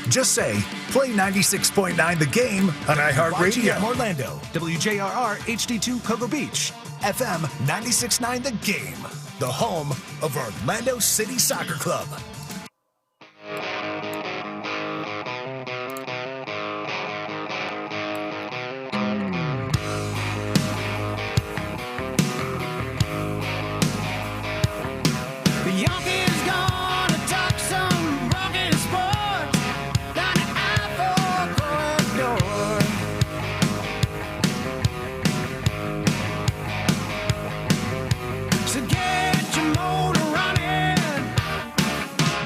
Just say, play 96.9 The Game on iHeartRadio. YGM Orlando, WJRR HD2 Cocoa Beach, FM 96.9 The Game, the home of Orlando City Soccer Club.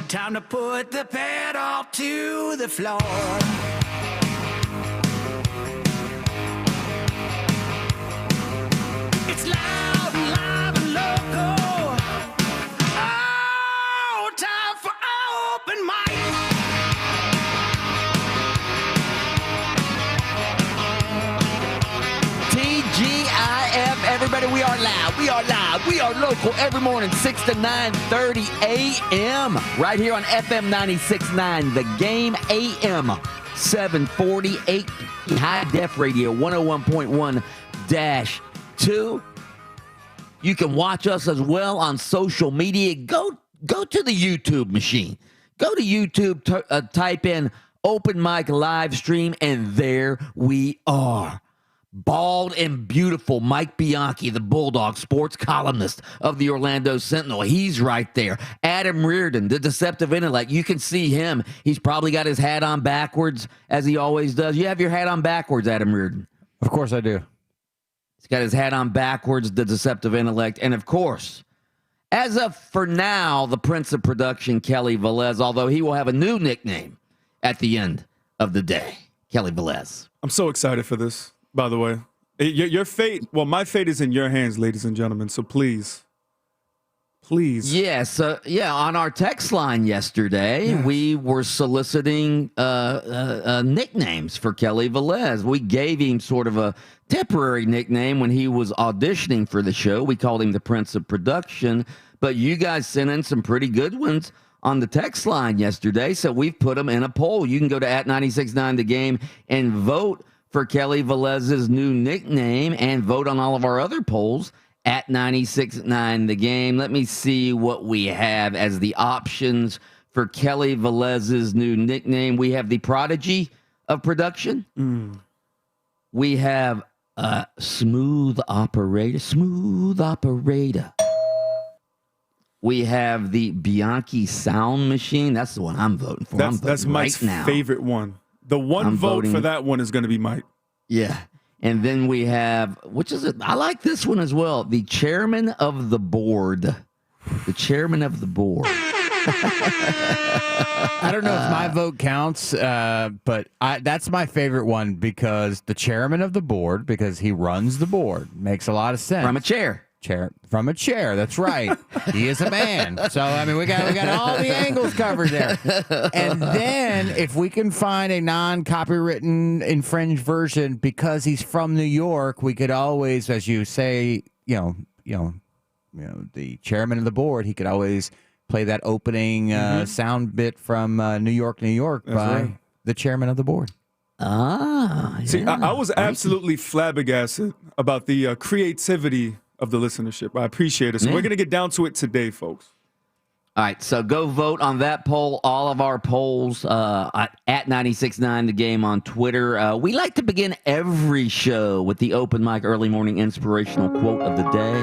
Time to put the pedal to the floor. It's loud and live and local. Oh, time for open mic. TGIF, everybody, we are live. We are live. We are local every morning, 6 to 9:30 a.m. right here on FM 96.9, The Game, AM 748, high def radio 101.1-2. You can watch us as well on social media. Go to the YouTube machine. Go to YouTube, type in Open Mic Live Stream, and there we are. Bald and beautiful Mike Bianchi, the Bulldog sports columnist of the Orlando Sentinel. He's right there. Adam Reardon, the deceptive intellect. You can see him. He's probably got his hat on backwards, as he always does. You have your hat on backwards, Adam Reardon. Of course I do. He's got his hat on backwards, the deceptive intellect. And, of course, as of for now, the Prince of Production, Kelly Velez, although he will have a new nickname at the end of the day. Kelly Velez. I'm so excited for this. By the way, your fate, well, my fate is in your hands, ladies and gentlemen. So please. Yes. On our text line yesterday, we were soliciting nicknames for Kelly Velez. We gave him sort of a temporary nickname when he was auditioning for the show. We called him the Prince of Production. But you guys sent in some pretty good ones on the text line yesterday. So we've put them in a poll. You can go to @969 The Game and vote for Kelly Velez's new nickname and vote on all of our other polls at 96.9 The Game. Let me see what we have as the options for Kelly Velez's new nickname. We have the Prodigy of Production. We have Smooth Operator. We have the Bianchi Sound Machine. That's the one I'm voting for. That's my favorite one. The one vote for that one is going to be Mike. Yeah. And then we have, which is it? I like this one as well. The Chairman of the Board. The Chairman of the Board. I don't know if my vote counts, but that's my favorite one because the Chairman of the Board, because he runs the board, makes a lot of sense. From a chair. From a chair. That's right. He is a man. So I mean, we got all the angles covered there. And then if we can find a non-copywritten infringed version because he's from New York, we could always, as you say, the chairman of the board, he could always play that opening sound bit from New York by the chairman of the board. See, I was absolutely flabbergasted about the creativity of the listenership. I appreciate it. So we're going to get down to it today, folks. All right, so go vote on that poll. All of our polls at 96.9 The Game on Twitter. We like to begin every show with the open mic early morning inspirational quote of the day.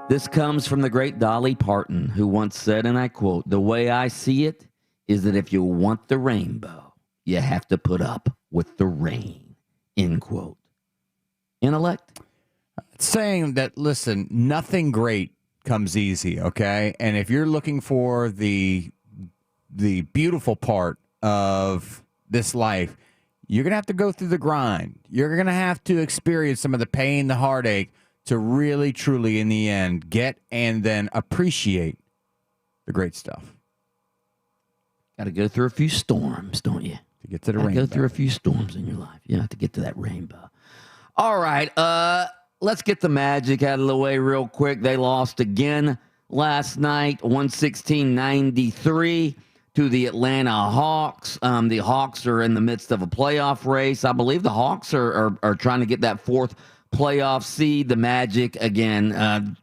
This comes from the great Dolly Parton, who once said, and I quote, "The way I see it is that if you want the rainbow, you have to put up with the rain." End quote. Intellect? Saying that, listen, nothing great comes easy, okay? And if you're looking for the beautiful part of this life, you're going to have to go through the grind. You're going to have to experience some of the pain, the heartache, to really, truly, in the end, get and then appreciate the great stuff. Got to go through a few storms, don't you? To get to the rainbow. Go through a few storms in your life. Yeah, to get to that rainbow. All right, let's get the Magic out of the way real quick. They lost again last night, 116-93 to the Atlanta Hawks. The Hawks are in the midst of a playoff race. I believe the Hawks are trying to get that fourth playoff seed. The Magic, again,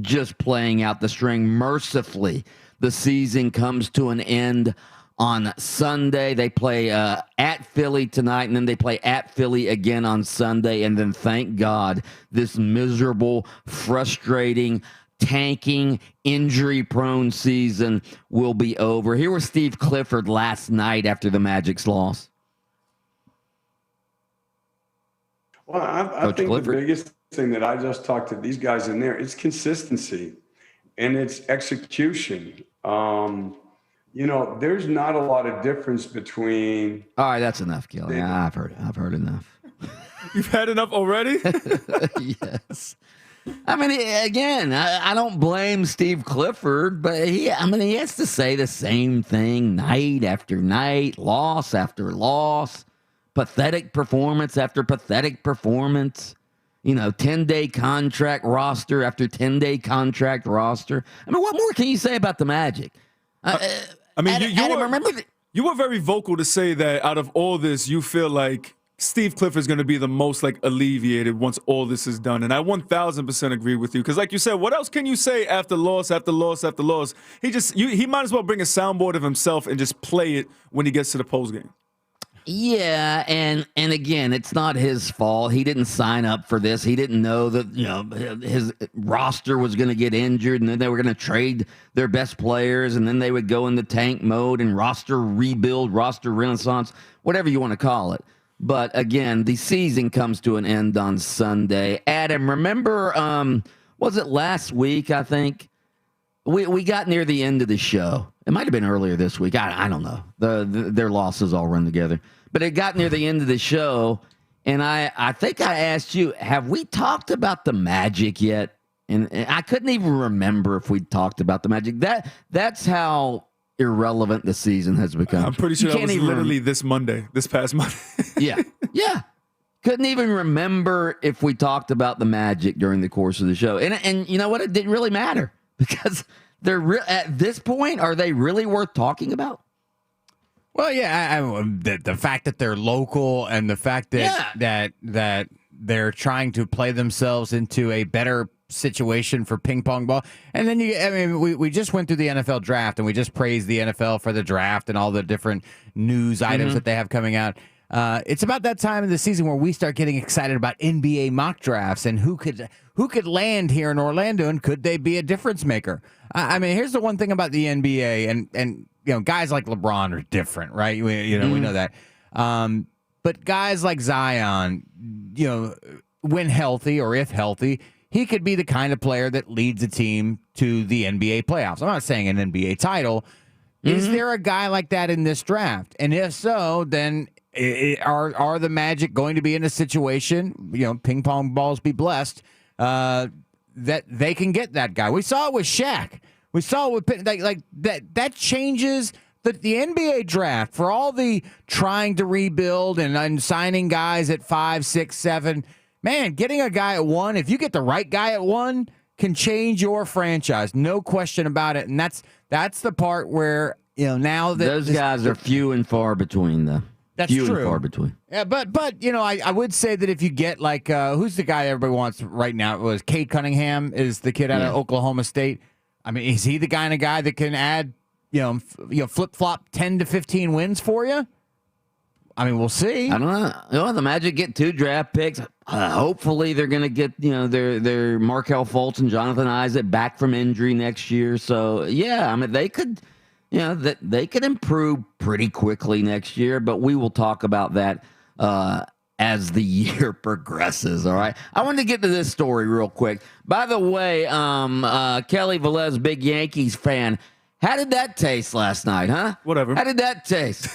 just playing out the string. Mercifully, the season comes to an end on Sunday. They play at Philly tonight, and then they play at Philly again on Sunday. And then, thank God, this miserable, frustrating, tanking, injury-prone season will be over. Here was Steve Clifford last night after the Magic's loss. Well, I think Clifford, the biggest thing that I just talked to these guys in there is consistency and it's execution. There's not a lot of difference between. All right, that's enough, Kelly. I've heard enough. You've had enough already? Yes. I mean, again, I don't blame Steve Clifford, but he has to say the same thing night after night, loss after loss, pathetic performance after pathetic performance. 10-day contract roster after 10-day contract roster. I mean, what more can you say about the Magic? You were very vocal to say that out of all this, you feel like Steve Clifford is going to be the most alleviated once all this is done. And I 1,000% agree with you. Because like you said, what else can you say after loss, after loss, after loss? He might as well bring a soundboard of himself and just play it when he gets to the postgame. Yeah, and again, it's not his fault. He didn't sign up for this. He didn't know that his roster was going to get injured, and then they were going to trade their best players, and then they would go into tank mode and roster rebuild, roster renaissance, whatever you want to call it. But again, the season comes to an end on Sunday. Adam, remember, was it last week, I think? We got near the end of the show. It might have been earlier this week. I don't know. Their losses all run together. But it got near the end of the show, and I think I asked you, have we talked about the Magic yet? And I couldn't even remember if we talked about the Magic. That's how irrelevant the season has become. I'm pretty sure that was literally this past Monday. Yeah. Couldn't even remember if we talked about the Magic during the course of the show. And you know what? It didn't really matter because they're at this point, are they really worth talking about? Well, yeah, the fact that they're local and the fact that they're trying to play themselves into a better situation for ping pong ball. And then we just went through the NFL draft and we just praised the NFL for the draft and all the different news items that they have coming out. It's about that time of the season where we start getting excited about NBA mock drafts and who could land here in Orlando and could they be a difference maker? I mean, here's the one thing about the NBA and guys like LeBron are different, right? We know that. But guys like Zion, when healthy or if healthy, he could be the kind of player that leads a team to the NBA playoffs. I'm not saying an NBA title. Is there a guy like that in this draft? And if so, then are the Magic going to be in a situation, ping pong balls be blessed, that they can get that guy? We saw it with Shaq. We saw it with that changes the NBA draft for all the trying to rebuild and signing guys at 5, 6, 7. Man, getting a guy at 1, if you get the right guy at 1, can change your franchise, no question about it. And that's the part where now that those guys are few and far between, though. That's few true. And far between. Yeah, but I would say that if you get who's the guy everybody wants right now? It was Cade Cunningham is the kid out of Oklahoma State. I mean, is he the kind of guy that can add flip flop 10 to 15 wins for you? I mean, we'll see. I don't know. The Magic get 2 draft picks. Hopefully, they're going to get their Markelle Fultz and Jonathan Isaac back from injury next year. So yeah, I mean they could. They could improve pretty quickly next year, but we will talk about that as the year progresses, all right? I want to get to this story real quick. By the way, Kelly Velez, big Yankees fan, how did that taste last night, huh? Whatever. How did that taste?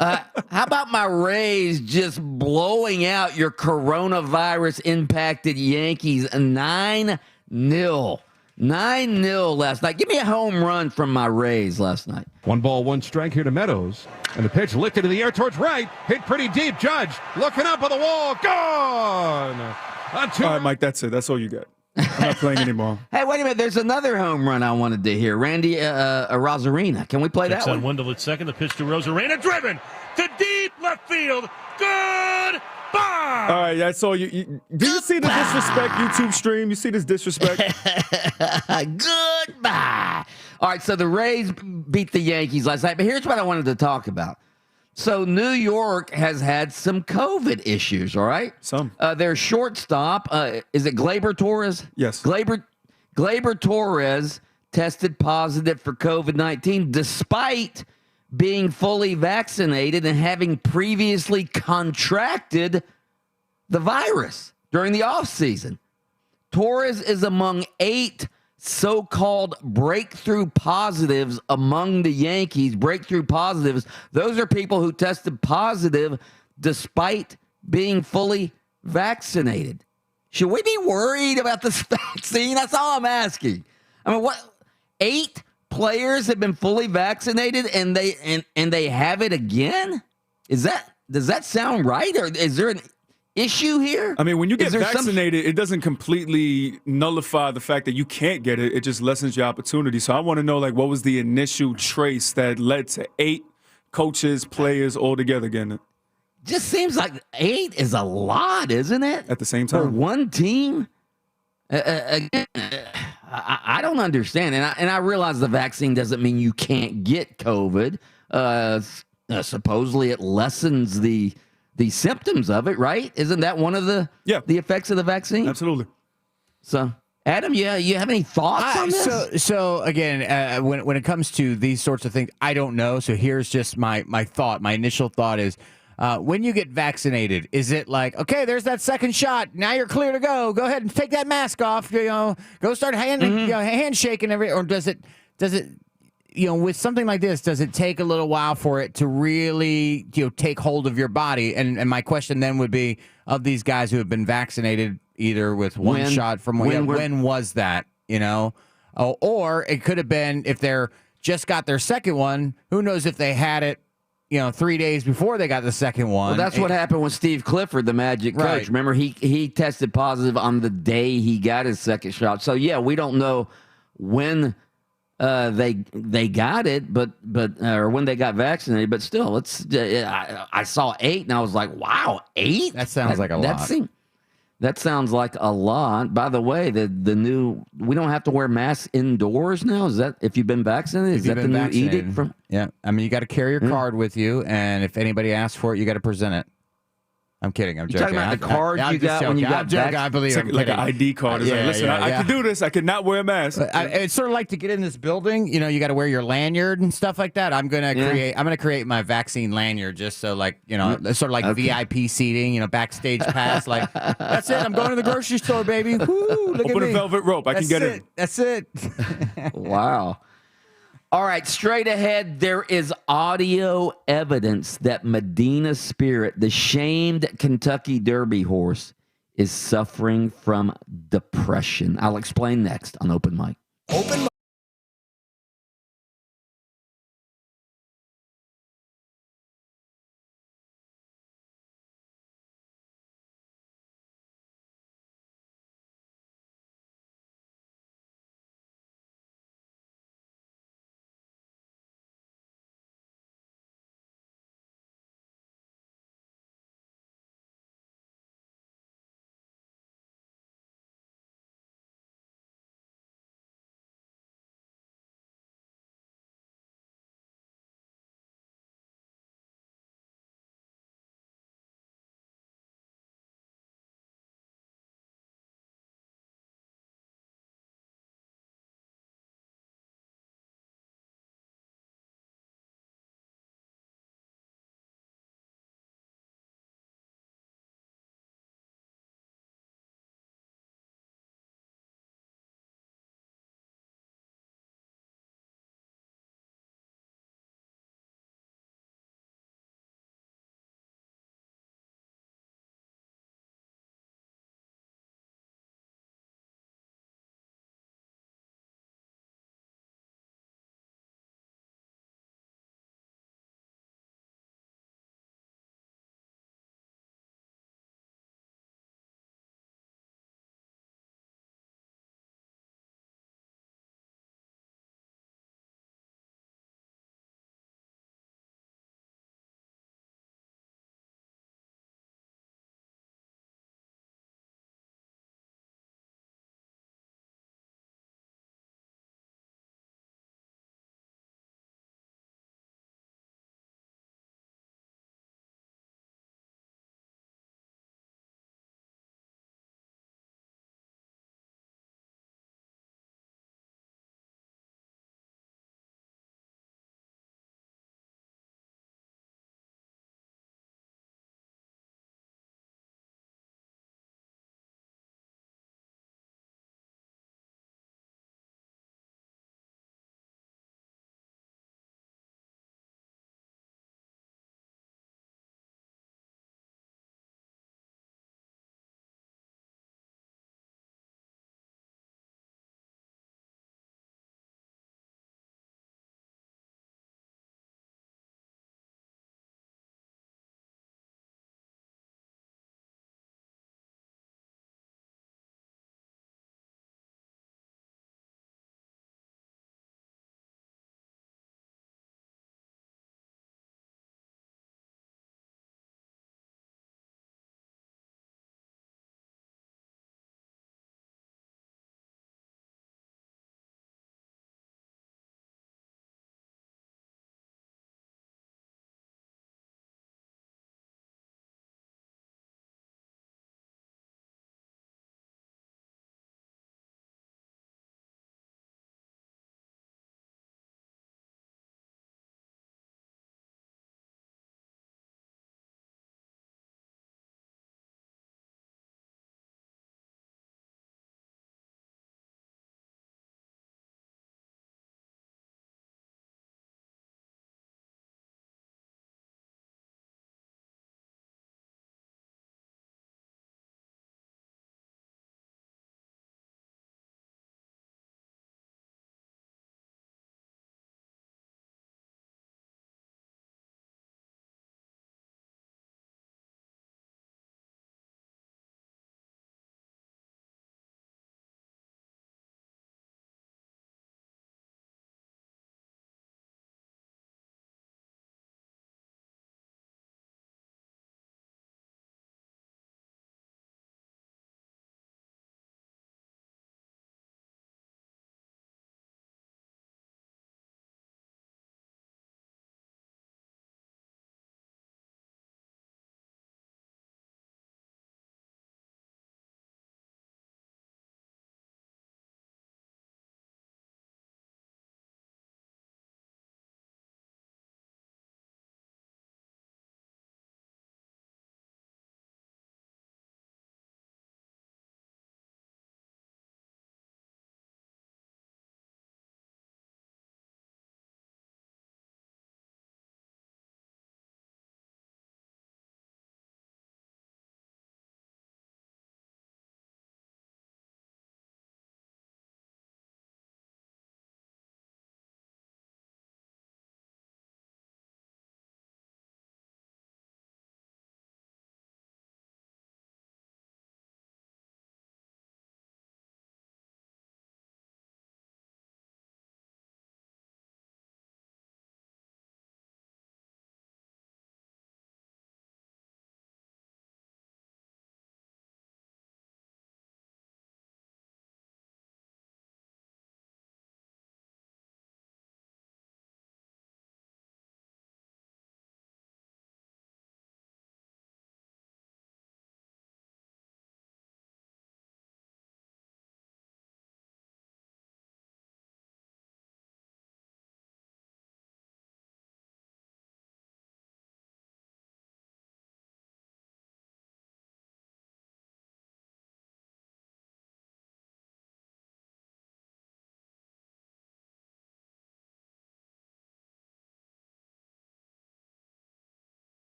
How about my Rays just blowing out your coronavirus-impacted Yankees 9-0? 9-0 last night. Give me a home run from my Rays last night. 1-1 here to Meadows. And the pitch lifted in the air towards right. Hit pretty deep. Judge looking up on the wall. Gone. All right, Mike, that's it. That's all you got. I'm not playing anymore. Hey, wait a minute. There's another home run I wanted to hear. Randy Rosarina. Can we play that one? Wendell at second. The pitch to Rosarina. Driven to deep left field. Goodbye. All right, that's all you do you see the disrespect YouTube stream? You see this disrespect? Goodbye. All right, so the Rays beat the Yankees last night, but here's what I wanted to talk about. So New York has had some COVID issues, all right? Some. Their shortstop, is it Gleyber Torres? Yes. Gleyber Torres tested positive for COVID-19 despite being fully vaccinated and having previously contracted the virus during the offseason. Torres is among 8 so-called breakthrough positives among the Yankees. Breakthrough positives, those are people who tested positive despite being fully vaccinated. Should we be worried about this vaccine? That's all I'm asking. I mean, what? 8 players have been fully vaccinated and they have it again? Does that sound right? Or is there an issue here? I mean, when you get vaccinated, it doesn't completely nullify the fact that you can't get it. It just lessens your opportunity. So I want to know, like, what was the initial trace that led to 8 coaches, players all together getting it? Just seems like 8 is a lot, isn't it? At the same time. For one team? Again, I don't understand. And I realize the vaccine doesn't mean you can't get COVID. Supposedly it lessens the symptoms of it, right? Isn't that one of the effects of the vaccine? Absolutely. So, Adam, you have any thoughts on this? So again, when it comes to these sorts of things, I don't know. So here's just my thought. My initial thought is, when you get vaccinated, is it like, okay, there's that second shot. Now you're clear to go. Go ahead and take that mask off. Go start handshaking or does it? With something like this, does it take a little while for it to really, take hold of your body? And my question then would be, of these guys who have been vaccinated either with one shot from when was that? Or it could have been if they're just got their second one. Who knows if they had it, 3 days before they got the second one. Well, that's what happened with Steve Clifford, the Magic coach. Right. Remember, he tested positive on the day he got his second shot. So yeah, we don't know when they got it, but or when they got vaccinated. But still, I saw 8 and I was like, wow, 8? That sounds like a lot. That sounds like a lot. By the way, the new, we don't have to wear masks indoors now. Is that if you've been vaccinated? Is that the new edict from? Yeah, I mean, you got to carry your card with you, and if anybody asks for it, you got to present it. I'm kidding. I'm joking. You're talking about the card you got when you got vaccinated? I believe it's like an ID card. It's like, listen, I can do this. I could not wear a mask. It's sort of like to get in this building. You got to wear your lanyard and stuff like that. I'm gonna create my vaccine lanyard just so sort of like VIP seating. Backstage pass. Like that's it. I'm going to the grocery store, baby. Woo, look Open at me. a velvet rope. I can get in. That's it. Wow. All right, straight ahead, there is audio evidence that Medina Spirit, the shamed Kentucky Derby horse, is suffering from depression. I'll explain next on Open Mic. Open mic.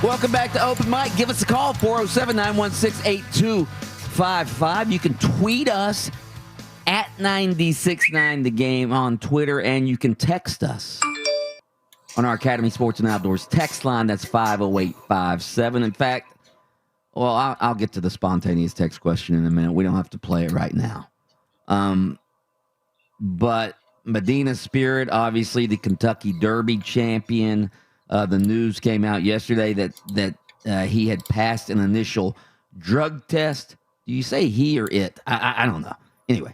Welcome back to Open Mic. Give us a call, 407-916-8255. You can tweet us at 969 The Game on Twitter, and you can text us on our Academy Sports and Outdoors text line. That's 50857. In fact, well, I'll get to the spontaneous text question in a minute. We don't have to play it right now. But Medina Spirit, obviously the Kentucky Derby champion. The news came out yesterday that he had passed an initial drug test. Do you say he or it? I don't know. Anyway,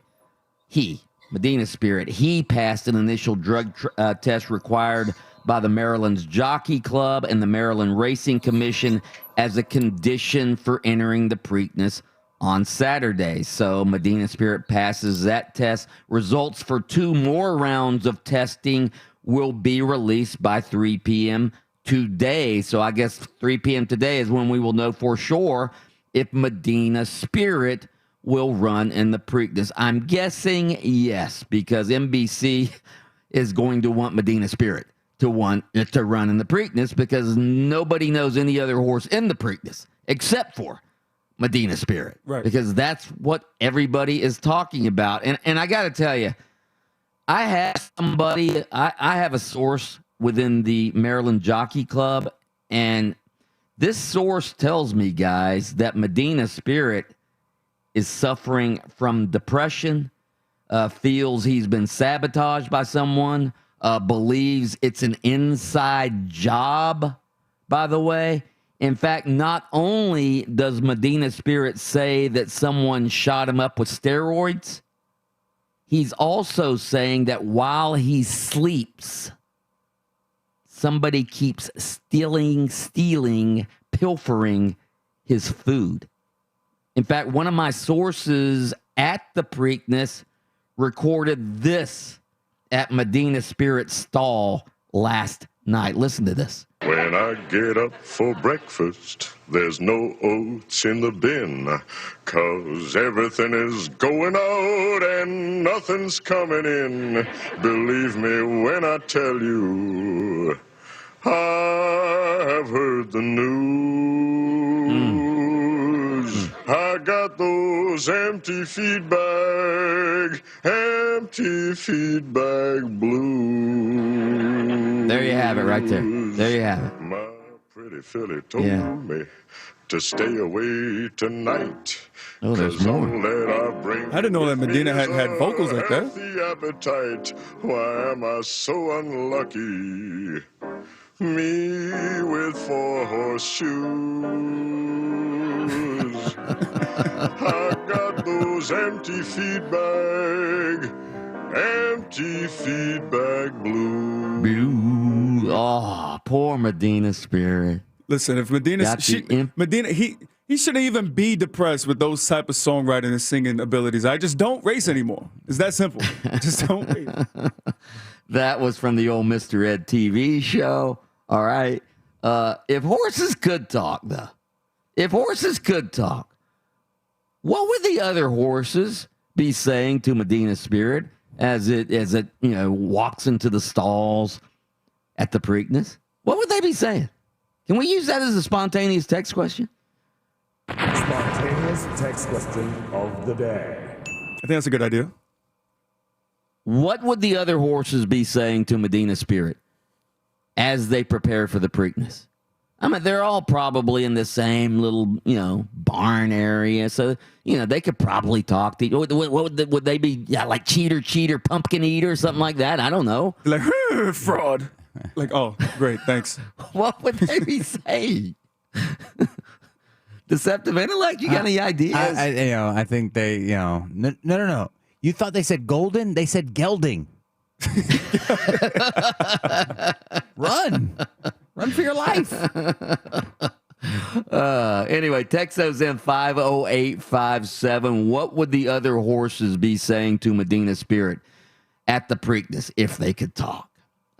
Medina Spirit, he passed an initial drug test required by the Maryland's Jockey Club and the Maryland Racing Commission as a condition for entering the Preakness on Saturday. So Medina Spirit passes that test. Results for 2 more rounds of testing will be released by 3 p.m. today. So I guess 3 p.m. today is when we will know for sure if Medina Spirit will run in the Preakness. I'm guessing yes, because NBC is going to want Medina Spirit to run in the Preakness, because nobody knows any other horse in the Preakness except for Medina Spirit. Right. Because that's what everybody is talking about. And I got to tell you, I have a source within the Maryland Jockey Club, and this source tells me, guys, that Medina Spirit is suffering from depression, feels he's been sabotaged by someone, believes it's an inside job, by the way. In fact, not only does Medina Spirit say that someone shot him up with steroids, he's also saying that while he sleeps, somebody keeps stealing, pilfering his food. In fact, one of my sources at the Preakness recorded this at Medina Spirit's stall last night. Listen to this. When I get up for breakfast, there's no oats in the bin, 'cause everything is going out and nothing's coming in. Believe me when I tell you, I have heard the news. I got those empty feed bag blues. There you have it right there. There you have it. My pretty filly told me to stay away tonight. Oh, there's more. I didn't know that Medina had vocals like that. Appetite. Why am I so unlucky? Me with 4 horseshoes. I got those empty feed bag blues. Oh, poor Medina Spirit. Listen, if Medina, he shouldn't even be depressed with those type of songwriting and singing abilities. I just don't race anymore. It's that simple. Just don't race. That was from the old Mr. Ed TV show. All right. If horses could talk, though, what would the other horses be saying to Medina Spirit as it walks into the stalls at the Preakness? What would they be saying? Can we use that as a spontaneous text question? Spontaneous text question of the day. I think that's a good idea. What would the other horses be saying to Medina Spirit as they prepare for the Preakness? I mean, they're all probably in the same little, barn area. So, they could probably talk to you. Would they be like cheater, pumpkin eater, something like that? I don't know. Like, fraud. Like, oh, great, thanks. What would they be saying? Deceptive intellect? You got any ideas? I think they, no. You thought they said golden? They said gelding. Run for your life. Anyway, text those in 50857. What would the other horses be saying to Medina Spirit at the Preakness if they could talk?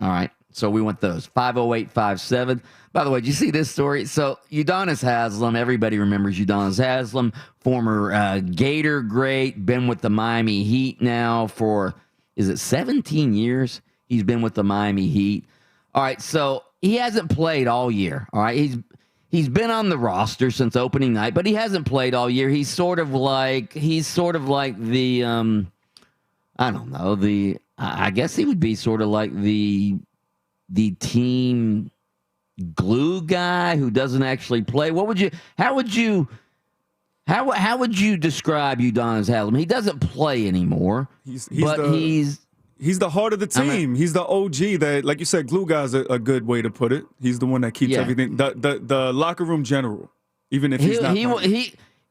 All right. So we want those. 50857. By the way, did you see this story? So Udonis Haslem, everybody remembers Udonis Haslem, former Gator great, been with the Miami Heat now for, 17 years? He's been with the Miami Heat. All right, so he hasn't played all year. All right, He's been on the roster since opening night, but he hasn't played all year. He's sort of like the I don't know, I guess he would be sort of like the team glue guy who doesn't actually play. How would you describe Udonis Haslem? He doesn't play anymore. He's the heart of the team. He's the OG that, like you said, glue guy's a good way to put it. He's the one that keeps everything. The locker room general, even if he's not.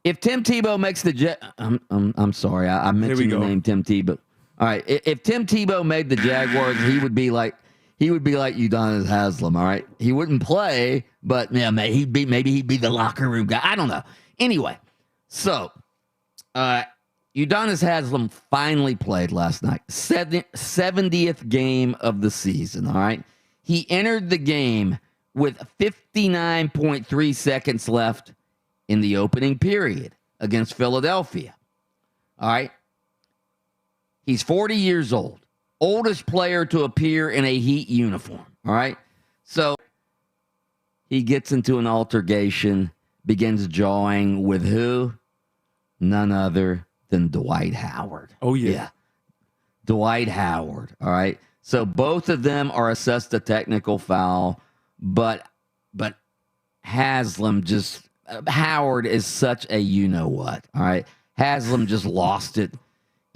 If Tim Tebow makes the I'm sorry, I mentioned the name Tim Tebow. All right, if Tim Tebow made the Jaguars, he would be like Udonis Haslem. All right, he wouldn't play, but yeah, maybe he'd be the locker room guy. I don't know. Anyway, so Udonis Haslem finally played last night. 70th game of the season, all right? He entered the game with 59.3 seconds left in the opening period against Philadelphia. All right? He's 40 years old. Oldest player to appear in a Heat uniform, all right? So he gets into an altercation, begins jawing with who? None other than Dwight Howard. Oh, yeah. Dwight Howard, all right? So both of them are assessed a technical foul, but Haslem Howard is such a you-know-what, all right? Haslem just lost it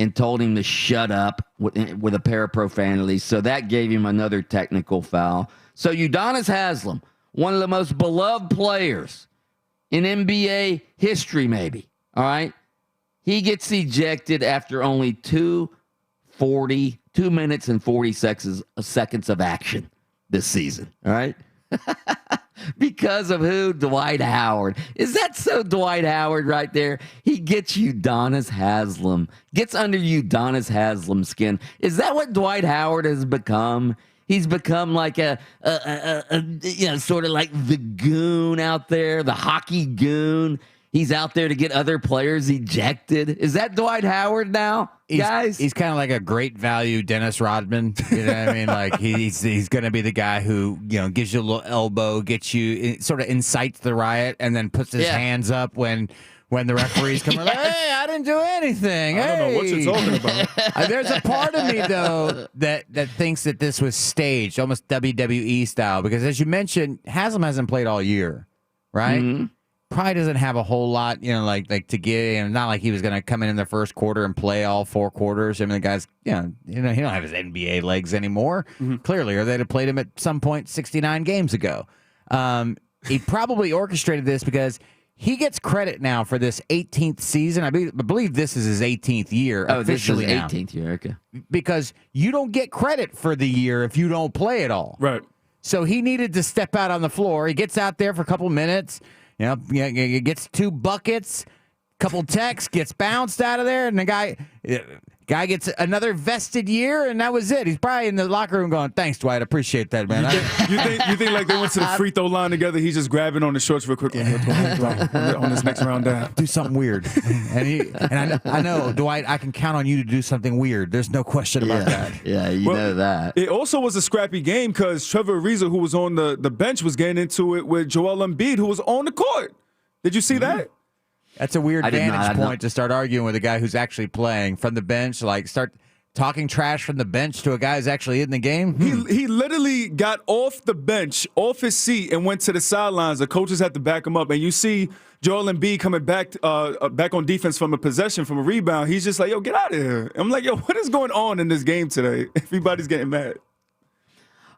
and told him to shut up with a pair of profanities, so that gave him another technical foul. So Udonis Haslem, one of the most beloved players in NBA history maybe, all right? He gets ejected after only 2 minutes and 40 seconds of action this season. All right. Because of who? Dwight Howard. Is that so Dwight Howard right there? He gets Udonis Haslem, gets under Udonis Haslem's skin. Is that what Dwight Howard has become? He's become like a sort of like the goon out there, the hockey goon. He's out there to get other players ejected. Is that Dwight Howard now, guys? He's kind of like a great value Dennis Rodman. You know what I mean? Like he's going to be the guy who gives you a little elbow, gets you sort of incites the riot, and then puts his hands up when the referees come. Like, hey, I didn't do anything. I don't know what you're talking about. There's a part of me though that thinks that this was staged, almost WWE style, because as you mentioned, Haslem hasn't played all year, right? Mm-hmm. Probably doesn't have a whole lot, like to get. And not like he was going to come in the first quarter and play all 4 quarters. I mean, the guy's, he don't have his NBA legs anymore. Mm-hmm. Clearly, or they'd have played him at some point 69 games ago. He probably orchestrated this because he gets credit now for this 18th season. I believe this is his 18th year. Oh, officially this is 18th year. Okay. Because you don't get credit for the year if you don't play at all. Right. So he needed to step out on the floor. He gets out there for a couple minutes. He gets 2 buckets, couple techs, gets bounced out of there, and the guy gets another vested year, and that was it. He's probably in the locker room going, "Thanks, Dwight, apprecition that, man." You think like they went to the free throw line together? He's just grabbing on the shorts real quick on this next round down. Do something weird, and I know, Dwight. I can count on you to do something weird. There's no question about that. Yeah, you know that. It also was a scrappy game because Trevor Ariza, who was on the bench, was getting into it with Joel Embiid, who was on the court. Did you see that? That's a weird vantage point to start arguing with a guy who's actually playing from the bench, like start talking trash from the bench to a guy who's actually in the game. He literally got off the bench, off his seat, and went to the sidelines. The coaches had to back him up, and you see Joel Embiid coming back on defense from a possession, from a rebound. He's just like, "Yo, get out of here!" I'm like, "Yo, what is going on in this game today?" Everybody's getting mad.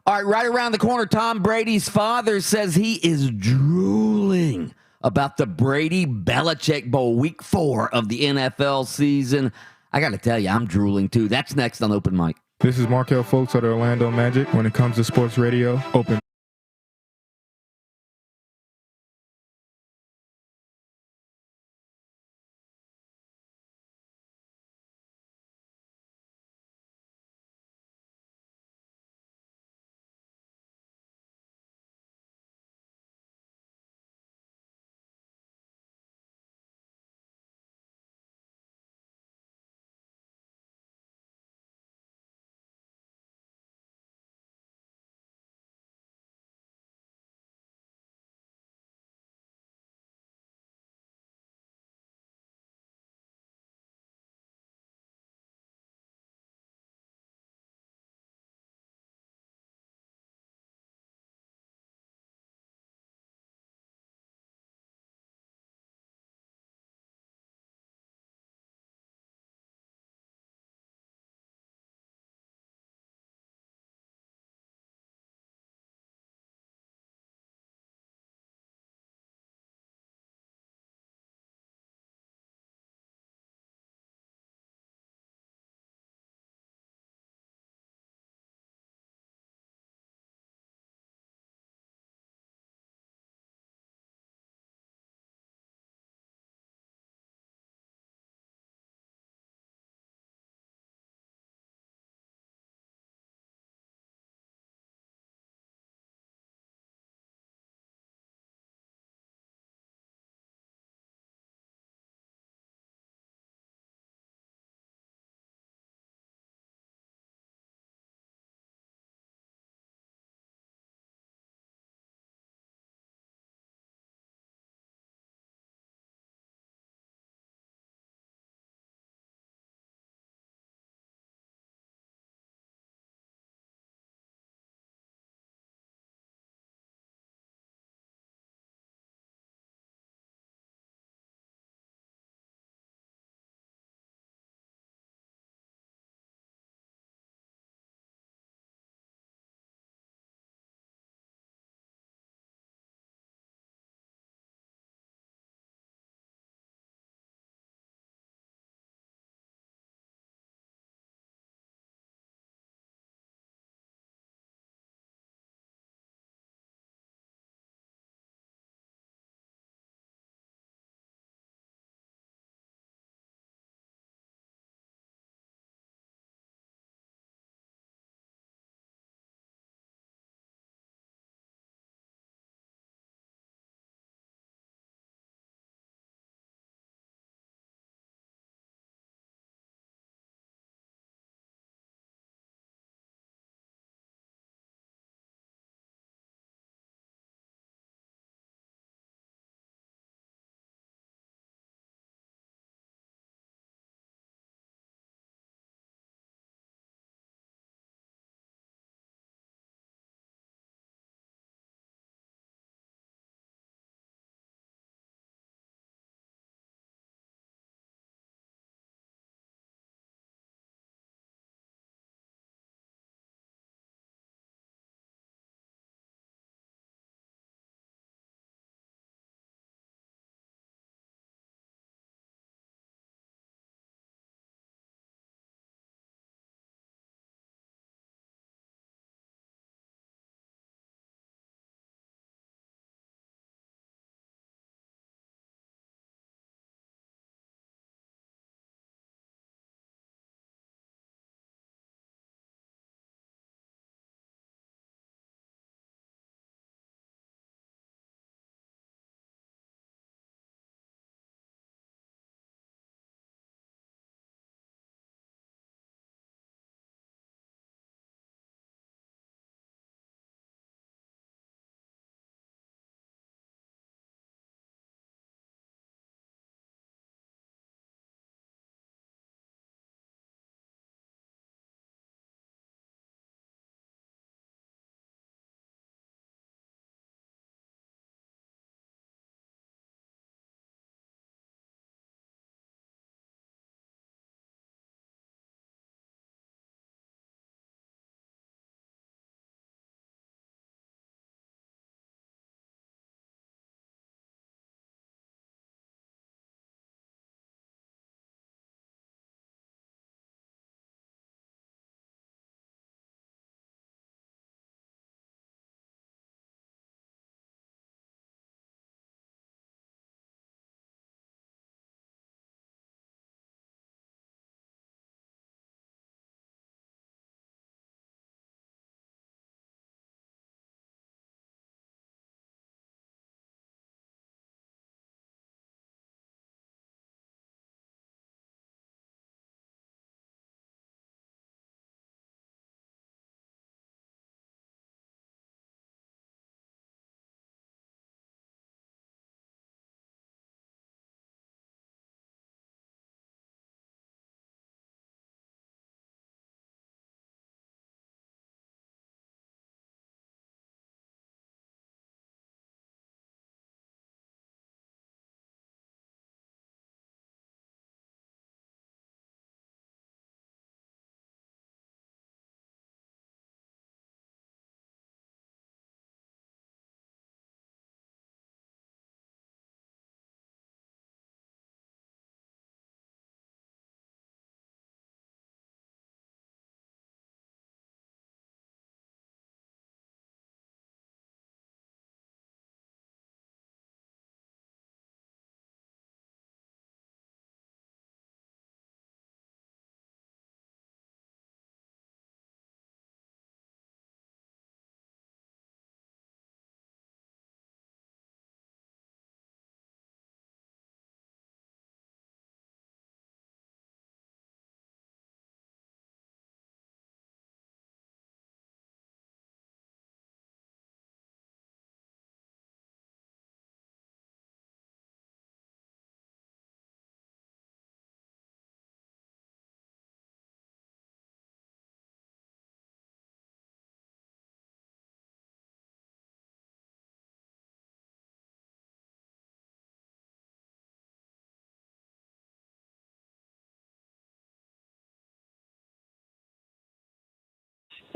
All right, around the corner, Tom Brady's father says he is drooling about the Brady-Belichick Bowl, Week 4 of the NFL season. I got to tell you, I'm drooling too. That's next on Open Mic. This is Markel Folks of the Orlando Magic. When it comes to sports radio, Open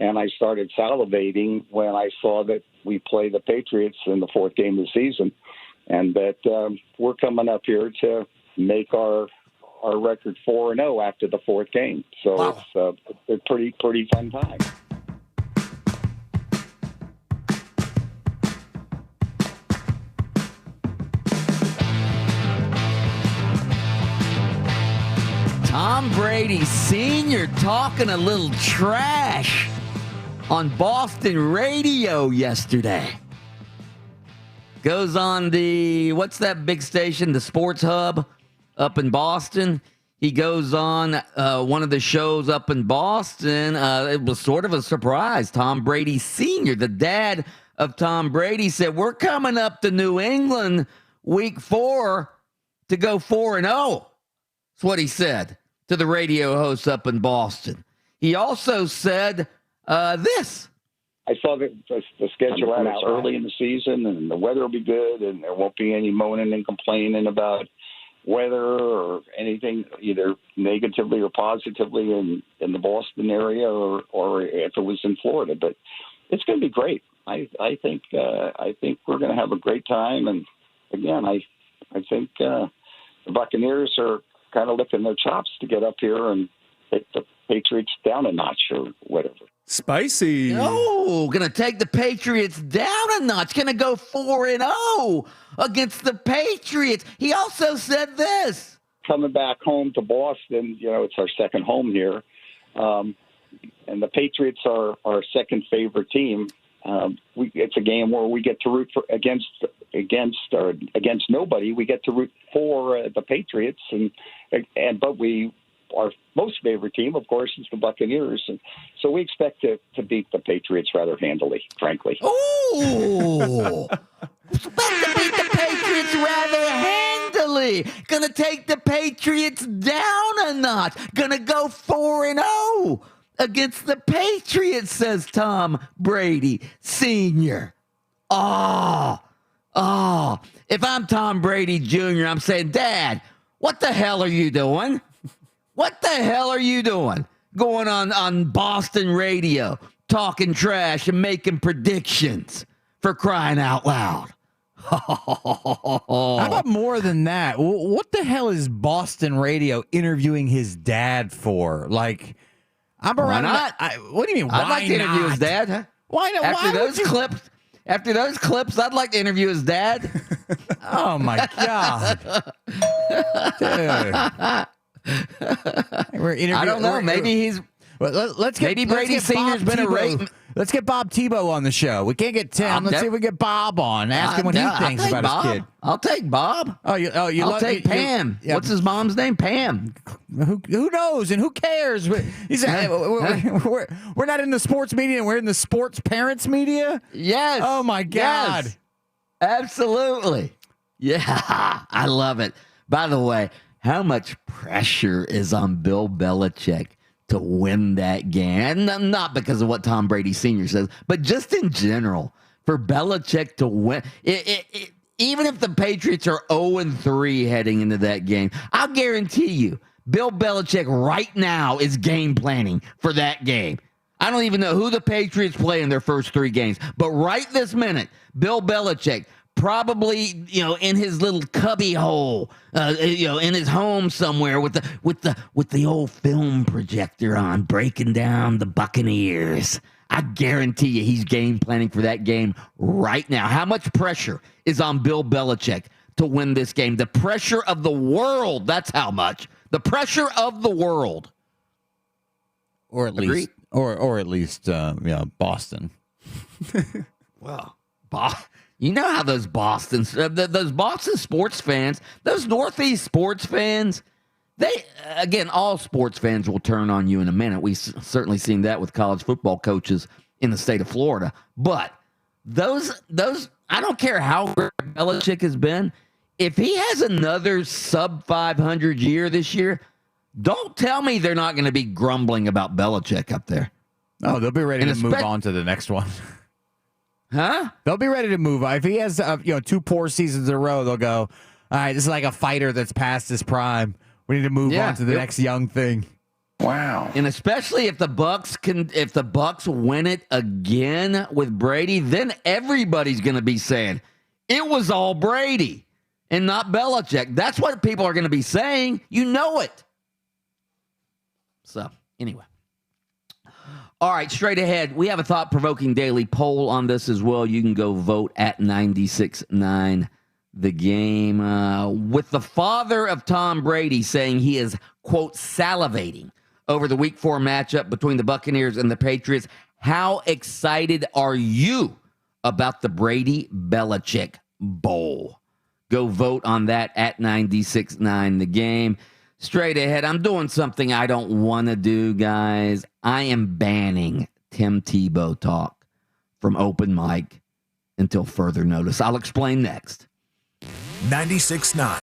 And I started salivating when I saw that we play the Patriots in the fourth game of the season, and that we're coming up here to make our record 4-0 after the fourth game. So wow. It's a pretty fun time. Tom Brady Sr. talking a little trash on Boston radio yesterday. Goes on what's that big station, the Sports Hub up in Boston. He goes on one of the shows up in Boston. It was sort of a surprise. Tom Brady Sr., the dad of Tom Brady, said, we're coming up to New England week 4 to go 4-0. That's what he said to the radio host up in Boston. He also said this. I saw that the schedule out early in the season, and the weather will be good, and there won't be any moaning and complaining about weather or anything, either negatively or positively in the Boston area, or if it was in Florida. But it's going to be great. I think we're going to have a great time. And again, I think the Buccaneers are kind of licking their chops to get up here and take the Patriots down a notch or whatever. Spicy. No, going to take the Patriots down a notch. Going to go 4-0 against the Patriots. He also said this. Coming back home to Boston, it's our second home here. And the Patriots are our second favorite team. It's a game where we get to root for against nobody. We get to root for the Patriots, but our most favorite team, of course, is the Buccaneers, and so we expect to beat the Patriots rather handily, frankly. Ooh, expect to beat the Patriots rather handily. Gonna take the Patriots down a notch. Gonna go 4-0. Against the Patriots, says Tom Brady Sr. Oh, if I'm Tom Brady Jr., I'm saying, Dad, what the hell are you doing? What the hell are you doing? Going on Boston radio, talking trash and making predictions, for crying out loud. How about more than that? What the hell is Boston radio interviewing his dad for? Like, I'm around. Why not? What do you mean? Why I'd like to interview his dad. Huh? Why not? After those clips, I'd like to interview his dad. Oh my God! I don't know. Maybe he's. Maybe Brady Sr.'s been a rape. Let's get Bob Tebow on the show. We can't get Tim. Let's see if we get Bob on. Ask him what he thinks about Bob. his kid. I'll take Bob. I'll take Pam. What's his mom's name? Pam. Who knows and who cares? We're not in the sports media. We're in the sports parents media. Yes. Oh my God. Yes. Absolutely. Yeah, I love it. By the way, how much pressure is on Bill Belichick to win that game? And not because of what Tom Brady Sr. says, but just in general, for Belichick to win. Even if the Patriots are 0-3 heading into that game, I'll guarantee you, Bill Belichick right now is game planning for that game. I don't even know who the Patriots play in their first 3 games, but right this minute, Bill Belichick probably, in his little cubby hole, in his home somewhere with the old film projector on, breaking down the Buccaneers. I guarantee you he's game planning for that game right now. How much pressure is on Bill Belichick to win this game? The pressure of the world, that's how much. The pressure of the world. Or at least, or at least, Boston. Well, you know how those Boston sports fans, those Northeast sports fans, all sports fans will turn on you in a minute. We've certainly seen that with college football coaches in the state of Florida. But those, I don't care how great Belichick has been, if he has another sub-500 year this year, don't tell me they're not going to be grumbling about Belichick up there. Oh, they'll be ready to move on to the next one. Huh? They'll be ready to move. If he has 2 poor seasons in a row, they'll go, all right, this is like a fighter that's past his prime. We need to move on to the next young thing. Wow. And especially if the Bucks win it again with Brady, then everybody's going to be saying it was all Brady and not Belichick. That's what people are going to be saying. You know it. So, anyway. All right, straight ahead. We have a thought-provoking daily poll on this as well. You can go vote at 96.9 The Game. With the father of Tom Brady saying he is, quote, salivating over the Week 4 matchup between the Buccaneers and the Patriots, how excited are you about the Brady-Belichick Bowl? Go vote on that at 96.9 The Game. Straight ahead, I'm doing something I don't want to do, guys. I am banning Tim Tebow talk from open mic until further notice. I'll explain next. 96.9.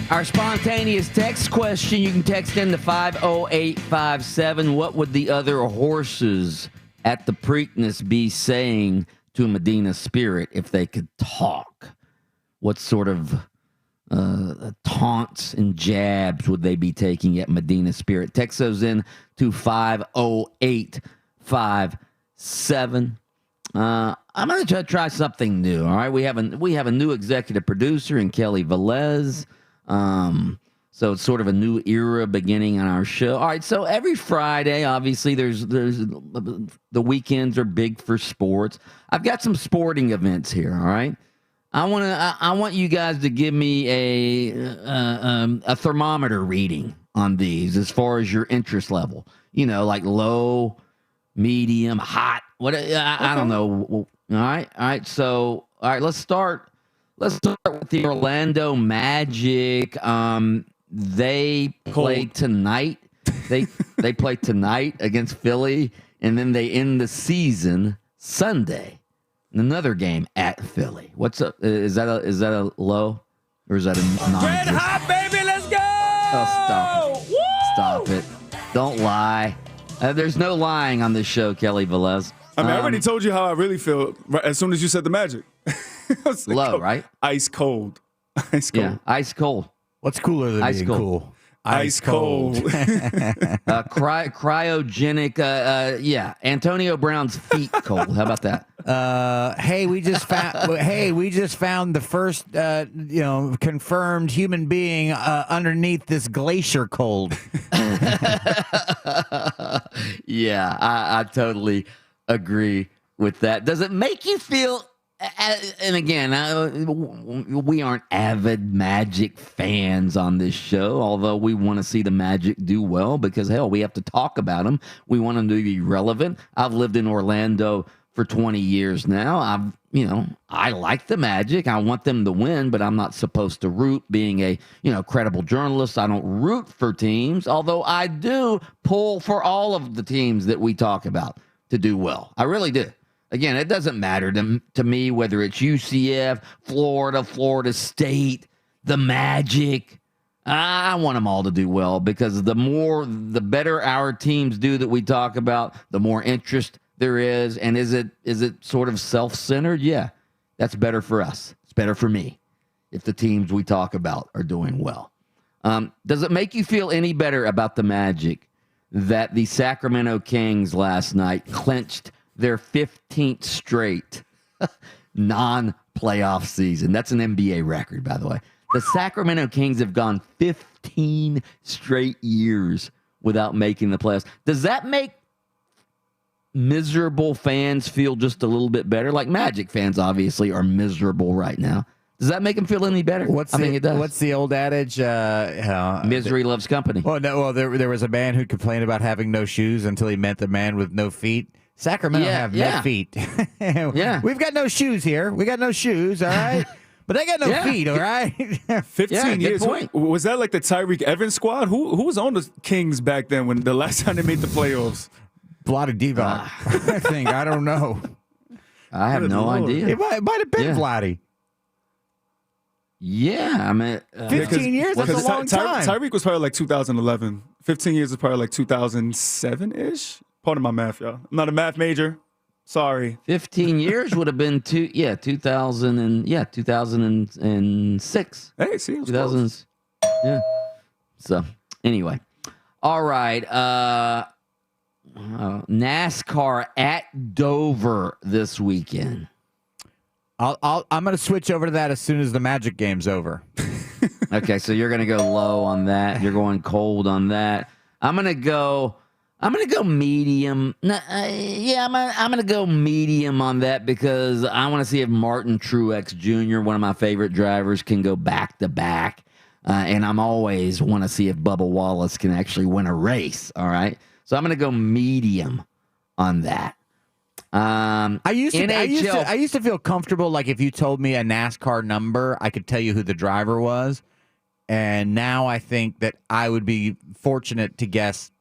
Our spontaneous text question, you can text in to 50857. What would the other horses at the Preakness be saying to Medina Spirit if they could talk? What sort of taunts and jabs would they be taking at Medina Spirit? Text those in to 50857. I'm going to try something new. All right, we have a new executive producer in Kelly Velez. So it's sort of a new era beginning on our show. All right, so every Friday, obviously, there's the weekends are big for sports. I've got some sporting events here. All right, I want you guys to give me a thermometer reading on these as far as your interest level. You know, like low, medium, hot. What I don't know. All right. So let's start. Let's start with the Orlando Magic. They play tonight. They play tonight against Philly, and then they end the season Sunday in another game at Philly. What's up? Is that a low, or is that a non? Red hot, baby, let's go! Oh, stop it! Don't lie. There's no lying on this show, Kelly Velez. I mean, I already told you how I really feel as soon as you said the Magic. Low, right? Ice cold. Ice cold. Yeah, ice cold. What's cooler than ice being cold? Cool? Ice cold. Cryogenic. Antonio Brown's feet cold. How about that? Hey, we just found the first confirmed human being underneath this glacier cold. Yeah, I totally agree with that. Does it make you feel? And again, we aren't avid Magic fans on this show, although we want to see the Magic do well because, hell, we have to talk about them. We want them to be relevant. I've lived in Orlando for 20 years now. I like the Magic. I want them to win, but I'm not supposed to root. Being a, credible journalist, I don't root for teams, although I do pull for all of the teams that we talk about to do well. I really do. Again, it doesn't matter to me whether it's UCF, Florida State, the Magic. I want them all to do well because the better our teams do that we talk about, the more interest there is. And is it sort of self-centered? Yeah, that's better for us. It's better for me if the teams we talk about are doing well. Does it make you feel any better about the Magic that the Sacramento Kings last night clinched their 15th straight non-playoff season? That's an NBA record, by the way. The Sacramento Kings have gone 15 straight years without making the playoffs. Does that make miserable fans feel just a little bit better? Like Magic fans obviously are miserable right now. Does that make them feel any better? I think it does. What's the old adage? Misery loves company. There was a man who complained about having no shoes until he met the man with no feet. Sacramento have no feet. Yeah. We've got no shoes here. We got no shoes, all right? But they got no feet, all right? 15 years. Was that like the Tyreek Evans squad? Who was on the Kings back then when the last time they made the playoffs? Bloody Divac, I think. I don't know. I have no idea. It might have been Vladdy. Yeah, I mean, 15 years, that's a long time. Tyreek was probably like 2011. 15 years is probably like 2007-ish. Pardon my math, y'all. I'm not a math major. Sorry. 15 years would have been 2006. Hey, see, 2000s. Yeah. So, anyway. All right. NASCAR at Dover this weekend. I'm going to switch over to that as soon as the Magic game's over. Okay, so you're going to go low on that. You're going cold on that. I'm going to go medium. I'm going to go medium on that because I want to see if Martin Truex Jr., one of my favorite drivers, can go back to back. And I'm always want to see if Bubba Wallace can actually win a race. All right. So I'm going to go medium on that. I used to feel comfortable, like if you told me a NASCAR number, I could tell you who the driver was. And now I think that I would be fortunate to guess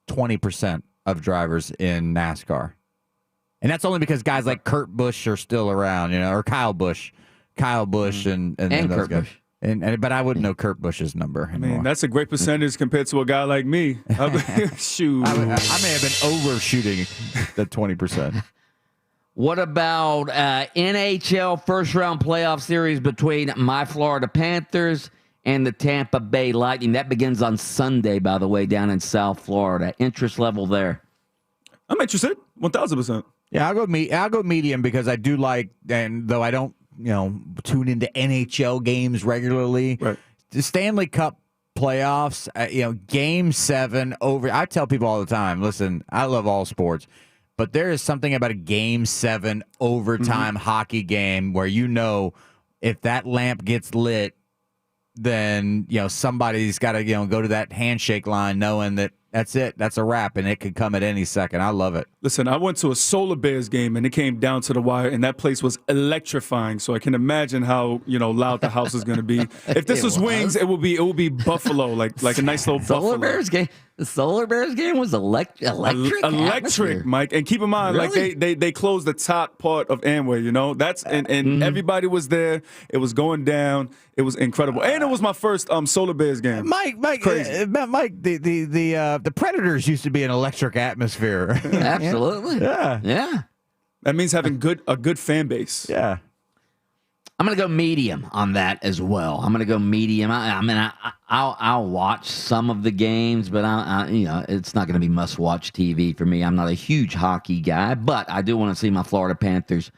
20% of drivers in NASCAR. And that's only because guys like Kurt Busch are still around, or Kyle Busch and those Kurt guys. Busch. But I wouldn't know Kurt Busch's number anymore. I mean, that's a great percentage compared to a guy like me. Shoot. I may have been overshooting the 20%. What about NHL first-round playoff series between my Florida Panthers and the Tampa Bay Lightning? That begins on Sunday, by the way, down in South Florida. Interest level there? I'm interested, 1,000%. Yeah, I'll go medium because I do like, and though I don't, tune into NHL games regularly. Right. The Stanley Cup playoffs, Game 7 over. I tell people all the time, listen, I love all sports. But there is something about a Game 7 overtime hockey game where if that lamp gets lit, then somebody's got to go to that handshake line knowing that that's it. That's a wrap, and it could come at any second. I love it. Listen, I went to a Solar Bears game, and it came down to the wire, and that place was electrifying. So I can imagine how loud the house is going to be. If this was Wings, it would be Buffalo, like a nice little Solar Buffalo. Bears game. The Solar Bears game was electric. Electric, Mike. And keep in mind, Really? they closed the top part of Amway. That's and everybody was there. It was going down. It was incredible, and it was my first Solar Bears game. Mike, Crazy. Mike, the Predators used to be an electric atmosphere. Absolutely. Yeah. That means having a good fan base. Yeah. I'm going to go medium on that as well. I'm going to go medium. I'll watch some of the games, but it's not going to be must-watch TV for me. I'm not a huge hockey guy, but I do want to see my Florida Panthers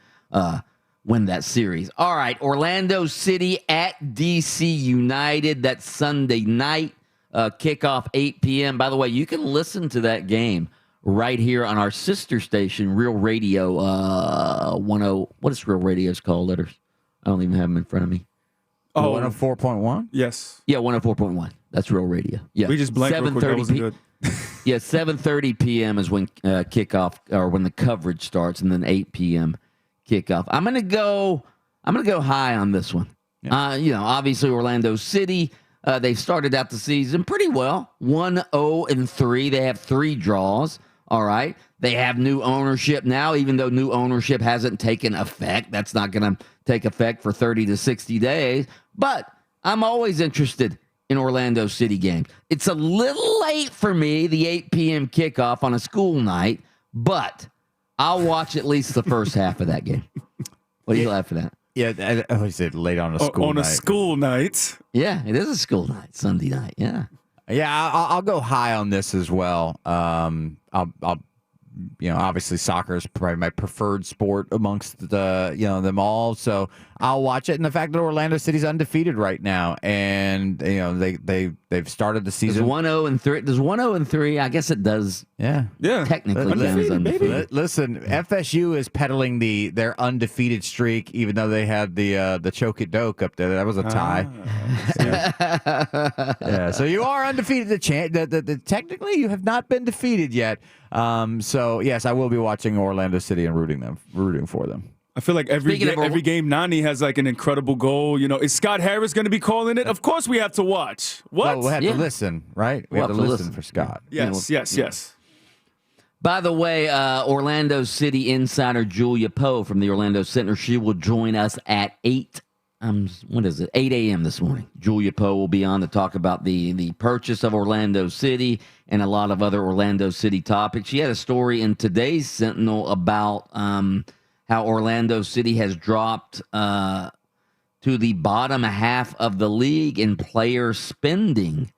win that series. All right, Orlando City at DC United. That's Sunday night, kickoff 8 p.m. By the way, you can listen to that game right here on our sister station, Real Radio 10. What is Real Radio's call letters? I don't even have them in front of me. 104.1? Yes. Yeah, 104.1. That's Real Radio. Yeah. We just blanked real quick. That wasn't good. Yeah, 7:30 p.m. is when kickoff, or when the coverage starts, and then 8 p.m. kickoff. I'm gonna go high on this one. Yeah. Obviously Orlando City. They've started out the season pretty well. 1-0-3. They have 3 draws. All right. They have new ownership now, even though new ownership hasn't taken effect. That's not going to take effect for 30 to 60 days. But I'm always interested in Orlando City games. It's a little late for me, the 8 p.m. kickoff on a school night, but I'll watch at least the first half of that game. What do you laugh at that? Yeah, I always said late on a school night. On a school night. Yeah, it is a school night, Sunday night. Yeah. Yeah, I'll go high on this as well. I'll obviously soccer is probably my preferred sport amongst them all. So I'll watch it. And the fact that Orlando City's undefeated right now, and they've started the season 1-0-3. Does 1-0-3? I guess it does. Yeah. Technically, undefeated. Listen, FSU is peddling their undefeated streak, even though they had the choke it doke up there. That was a tie. Yeah. So you are undefeated. Technically, you have not been defeated yet. So yes, I will be watching Orlando City and rooting for them. I feel like every game, Nani has like an incredible goal. Is Scott Harris going to be calling it? Of course we have to watch. What? Well, we'll have to listen, right? We have to listen for Scott. Yes. By the way, Orlando City insider Julia Poe from the Orlando Sentinel, she will join us at 8 a.m. this morning. Julia Poe will be on to talk about the purchase of Orlando City and a lot of other Orlando City topics. She had a story in today's Sentinel about how Orlando City has dropped to the bottom half of the league in player spending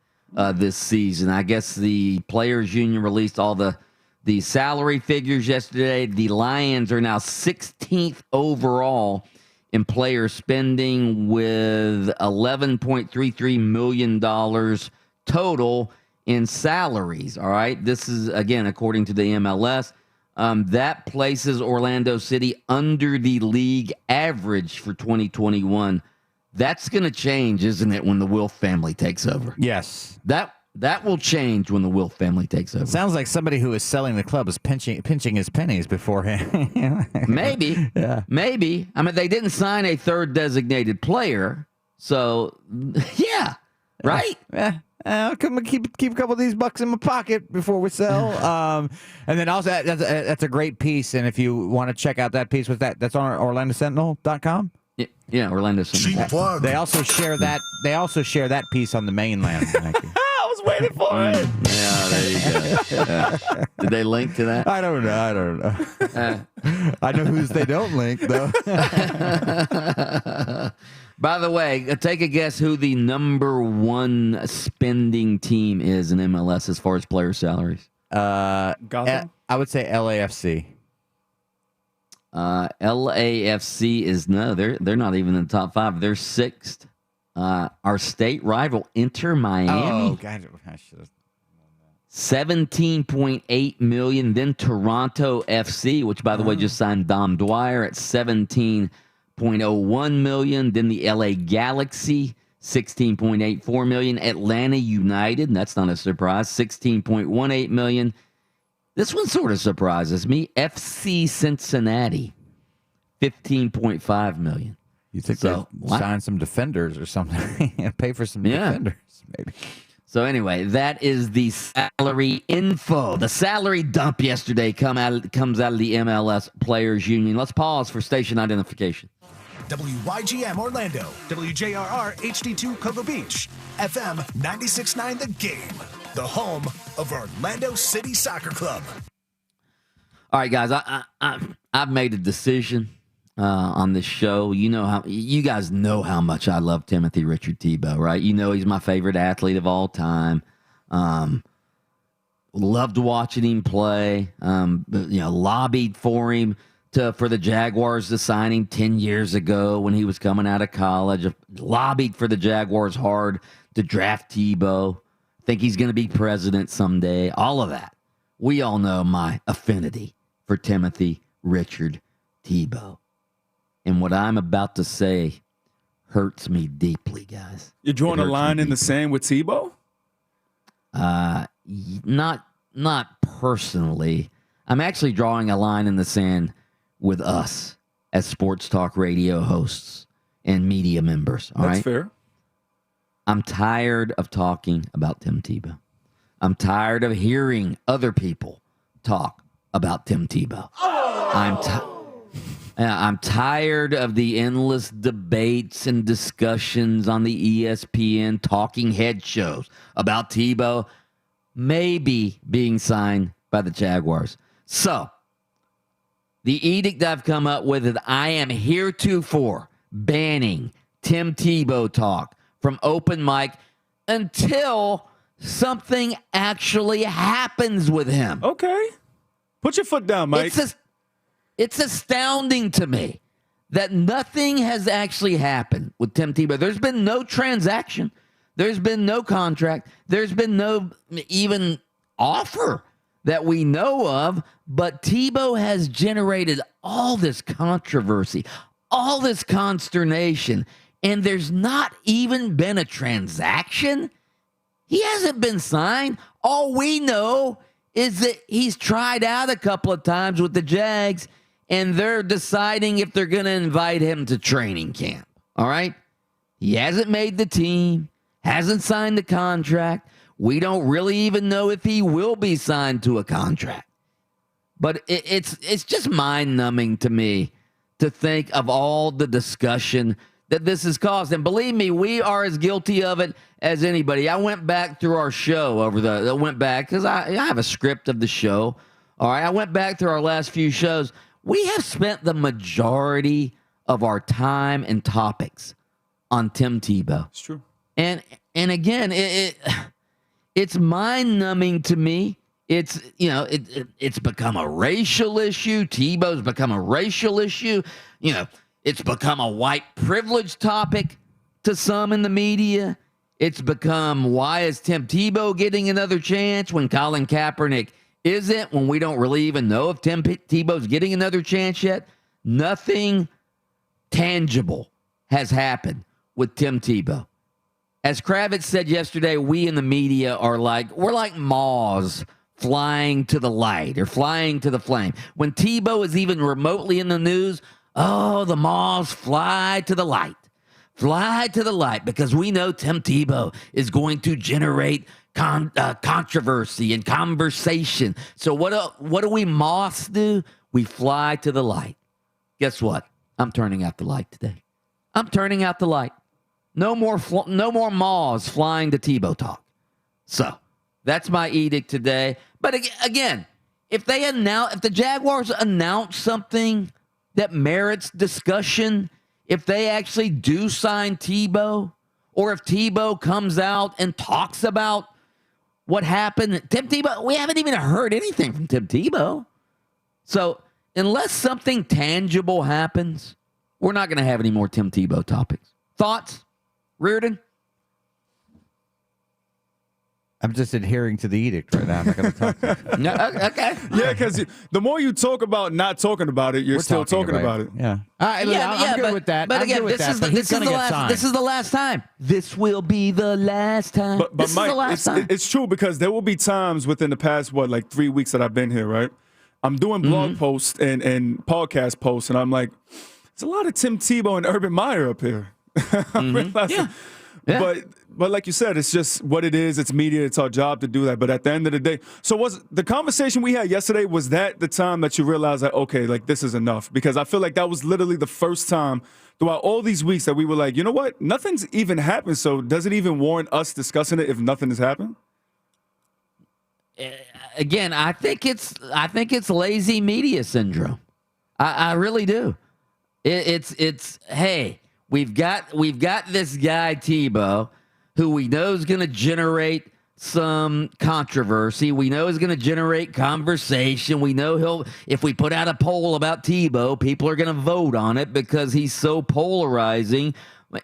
this season. I guess the Players Union released all the salary figures yesterday. The Lions are now 16th overall in player spending with $11.33 million total in salaries. All right. This is, again, according to the MLS. That places Orlando City under the league average for 2021. That's going to change, isn't it, when the Wilf family takes over? Yes. That will change when the Wilf family takes over. Sounds like somebody who is selling the club is pinching his pennies beforehand. Maybe. Yeah. Maybe. I mean, they didn't sign a third designated player. So, yeah. Right? Yeah. I'll come and keep a couple of these bucks in my pocket before we sell. And then also, that's a great piece. And if you want to check out that piece, that's on OrlandoSentinel.com. Yeah, Orlando City. Cheap plug. They also share that. They also share that piece on the mainland. Mikey. I was waiting for it. Yeah, there you go. Did they link to that? I don't know. I know whose they don't link though. By the way, take a guess who the number one spending team is in MLS as far as player salaries. Gotham? I would say LAFC. LAFC is they're not even in the top 5. They're 6th. Our state rival, Inter Miami. Oh, God, I should have. 17.8 million. Then Toronto FC, which by the way just signed Dom Dwyer at 17.01 million. Then the LA Galaxy, 16.84 million. Atlanta United, and that's not a surprise, 16.18 million. This one sort of surprises me. FC Cincinnati, 15.5 million. You think they'll sign some defenders or something? Pay for some defenders, maybe. So anyway, that is the salary info. The salary dump yesterday comes out of the MLS Players Union. Let's pause for station identification. WYGM Orlando, WJRR HD2 Cocoa Beach, FM 96.9 The Game, the home of Orlando City Soccer Club. All right, guys, I've made a decision on this show. You guys know how much I love Timothy Richard Tebow, right? You know he's my favorite athlete of all time. Loved watching him play. Lobbied for him for the Jaguars to sign him 10 years ago when he was coming out of college. Lobbied for the Jaguars hard to draft Tebow. Think he's going to be president someday. All of that. We all know my affinity for Timothy Richard Tebow. And what I'm about to say hurts me deeply, guys. You're drawing a line in the sand with Tebow? Not personally. I'm actually drawing a line in the sand with us as sports talk radio hosts and media members. All right? That's fair. I'm tired of talking about Tim Tebow. I'm tired of hearing other people talk about Tim Tebow. I'm tired of the endless debates and discussions on the ESPN talking head shows about Tebow maybe being signed by the Jaguars. So, the edict I've come up with is I am heretofore banning Tim Tebow talk from open mic until something actually happens with him. Okay. Put your foot down, Mike. It's astounding to me that nothing has actually happened with Tim Tebow. There's been no transaction. There's been no contract. There's been no even offer that we know of. But Tebow has generated all this controversy, all this consternation, and there's not even been a transaction. He hasn't been signed. All we know is that he's tried out a couple of times with the Jags, and they're deciding if they're going to invite him to training camp. All right? He hasn't made the team, hasn't signed the contract. We don't really even know if he will be signed to a contract. But it's just mind-numbing to me to think of all the discussion that this has caused. And believe me, we are as guilty of it as anybody. I went back through our show because I have a script of the show. All right, I went back through our last few shows. We have spent the majority of our time and topics on Tim Tebow. It's true. And again, it's mind-numbing to me. It's become a racial issue. Tebow's become a racial issue. It's become a white privilege topic to some in the media. It's become, why is Tim Tebow getting another chance when Colin Kaepernick isn't, when we don't really even know if Tim Tebow's getting another chance yet? Nothing tangible has happened with Tim Tebow. As Kravitz said yesterday, we in the media we're like moths flying to the light or flying to the flame. When Tebow is even remotely in the news, the moths fly to the light. Fly to the light, because we know Tim Tebow is going to generate controversy and conversation. So what do we moths do? We fly to the light. Guess what? I'm turning out the light today. I'm turning out the light. No more maws flying to Tebow talk. So that's my edict today. But again, if the Jaguars announce something that merits discussion, if they actually do sign Tebow, or if Tebow comes out and talks about what happened, Tim Tebow, we haven't even heard anything from Tim Tebow. So unless something tangible happens, we're not going to have any more Tim Tebow topics. Thoughts, Reardon? I'm just adhering to the edict right now. I'm not going to talk to you. No, okay. Yeah, because the more you talk about not talking about it, you're still talking about it. Yeah. I'm good with that. But again, this is the last time. This will be the last time. But this Mike, is the last time. It's true because there will be times within the past, 3 weeks that I've been here, right? I'm doing blog posts and podcast posts, and I'm like, there's a lot of Tim Tebow and Urban Meyer up here. I'm realizing. Yeah. But like you said, it's just what it is. It's media. It's our job to do that. But at the end of the day, so was the conversation we had yesterday, was that the time that you realized that, okay, this is enough? Because I feel like that was literally the first time throughout all these weeks that we were like, you know what? Nothing's even happened. So does it even warrant us discussing it if nothing has happened? Again, I think it's lazy media syndrome. I really do. It's hey, we've got this guy Tebow, who we know is going to generate some controversy. We know is going to generate conversation. We know if we put out a poll about Tebow, people are going to vote on it because he's so polarizing.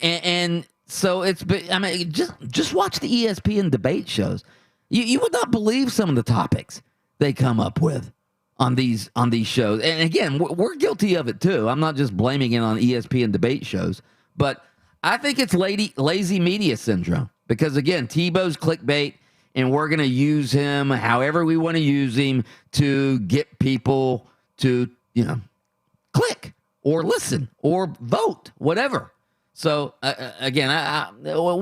And so just watch the ESPN debate shows. You would not believe some of the topics they come up with on these shows. And again, we're guilty of it too. I'm not just blaming it on ESPN debate shows, but I think it's lazy media syndrome because, again, Tebow's clickbait, and we're going to use him however we want to use him to get people to, click or listen or vote, whatever. So, again,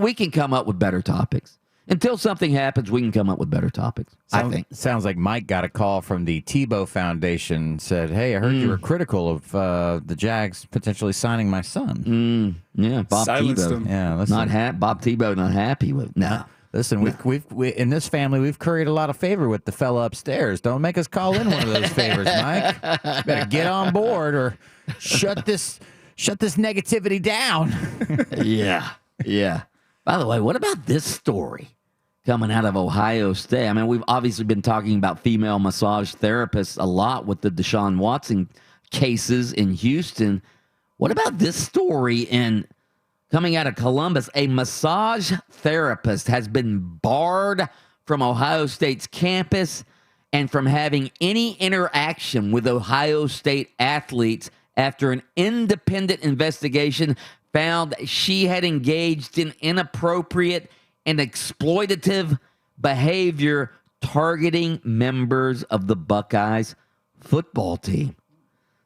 we can come up with better topics. Until something happens, we can come up with better topics, I think. Sounds like Mike got a call from the Tebow Foundation, said, hey, I heard you were critical of the Jags potentially signing my son. Yeah, Bob Silenced Tebow. him. Yeah, listen. Bob Tebow not happy with no. Listen, we in this family, we've curried a lot of favor with the fella upstairs. Don't make us call in one of those favors, Mike. Better get on board or shut this negativity down. Yeah. By the way, what about this story coming out of Ohio State? I mean, we've obviously been talking about female massage therapists a lot with the Deshaun Watson cases in Houston. What about this story coming out of Columbus? A massage therapist has been barred from Ohio State's campus and from having any interaction with Ohio State athletes after an independent investigation found she had engaged in inappropriate and exploitative behavior targeting members of the Buckeyes football team.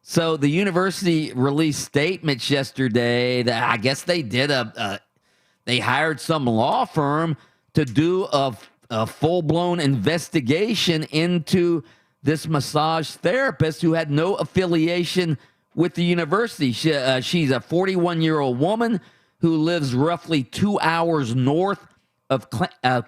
So the university released statements yesterday that I guess they did they hired some law firm to do a full-blown investigation into this massage therapist who had no affiliation with the university. She's a 41-year-old woman who lives roughly 2 hours north of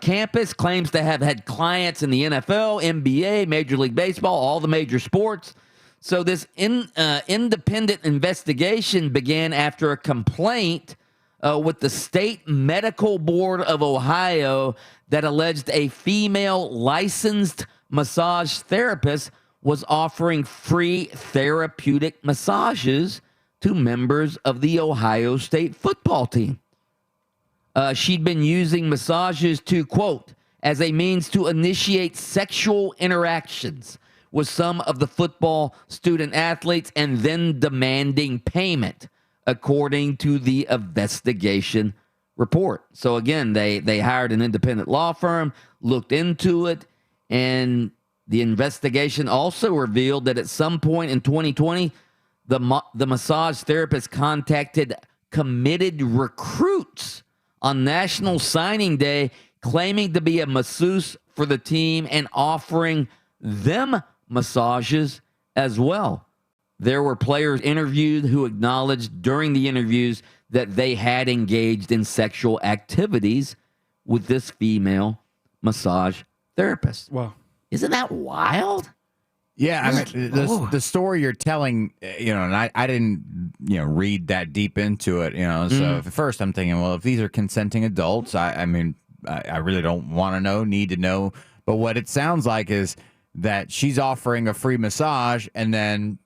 campus, claims to have had clients in the NFL, NBA, Major League Baseball, all the major sports. So this independent investigation began after a complaint with the State Medical Board of Ohio that alleged a female licensed massage therapist was offering free therapeutic massages to members of the Ohio State football team. She'd been using massages to, quote, as a means to initiate sexual interactions with some of the football student athletes and then demanding payment, according to the investigation report. So again, they hired an independent law firm, looked into it, and the investigation also revealed that at some point in 2020, the massage therapist contacted committed recruits on National Signing Day, claiming to be a masseuse for the team and offering them massages as well. There were players interviewed who acknowledged during the interviews that they had engaged in sexual activities with this female massage therapist. Wow. Isn't that wild? Yeah, I mean, the story you're telling, and I didn't, read that deep into it, So at first I'm thinking, well, if these are consenting adults, I mean, I really don't want to know, need to know. But what it sounds like is that she's offering a free massage and then,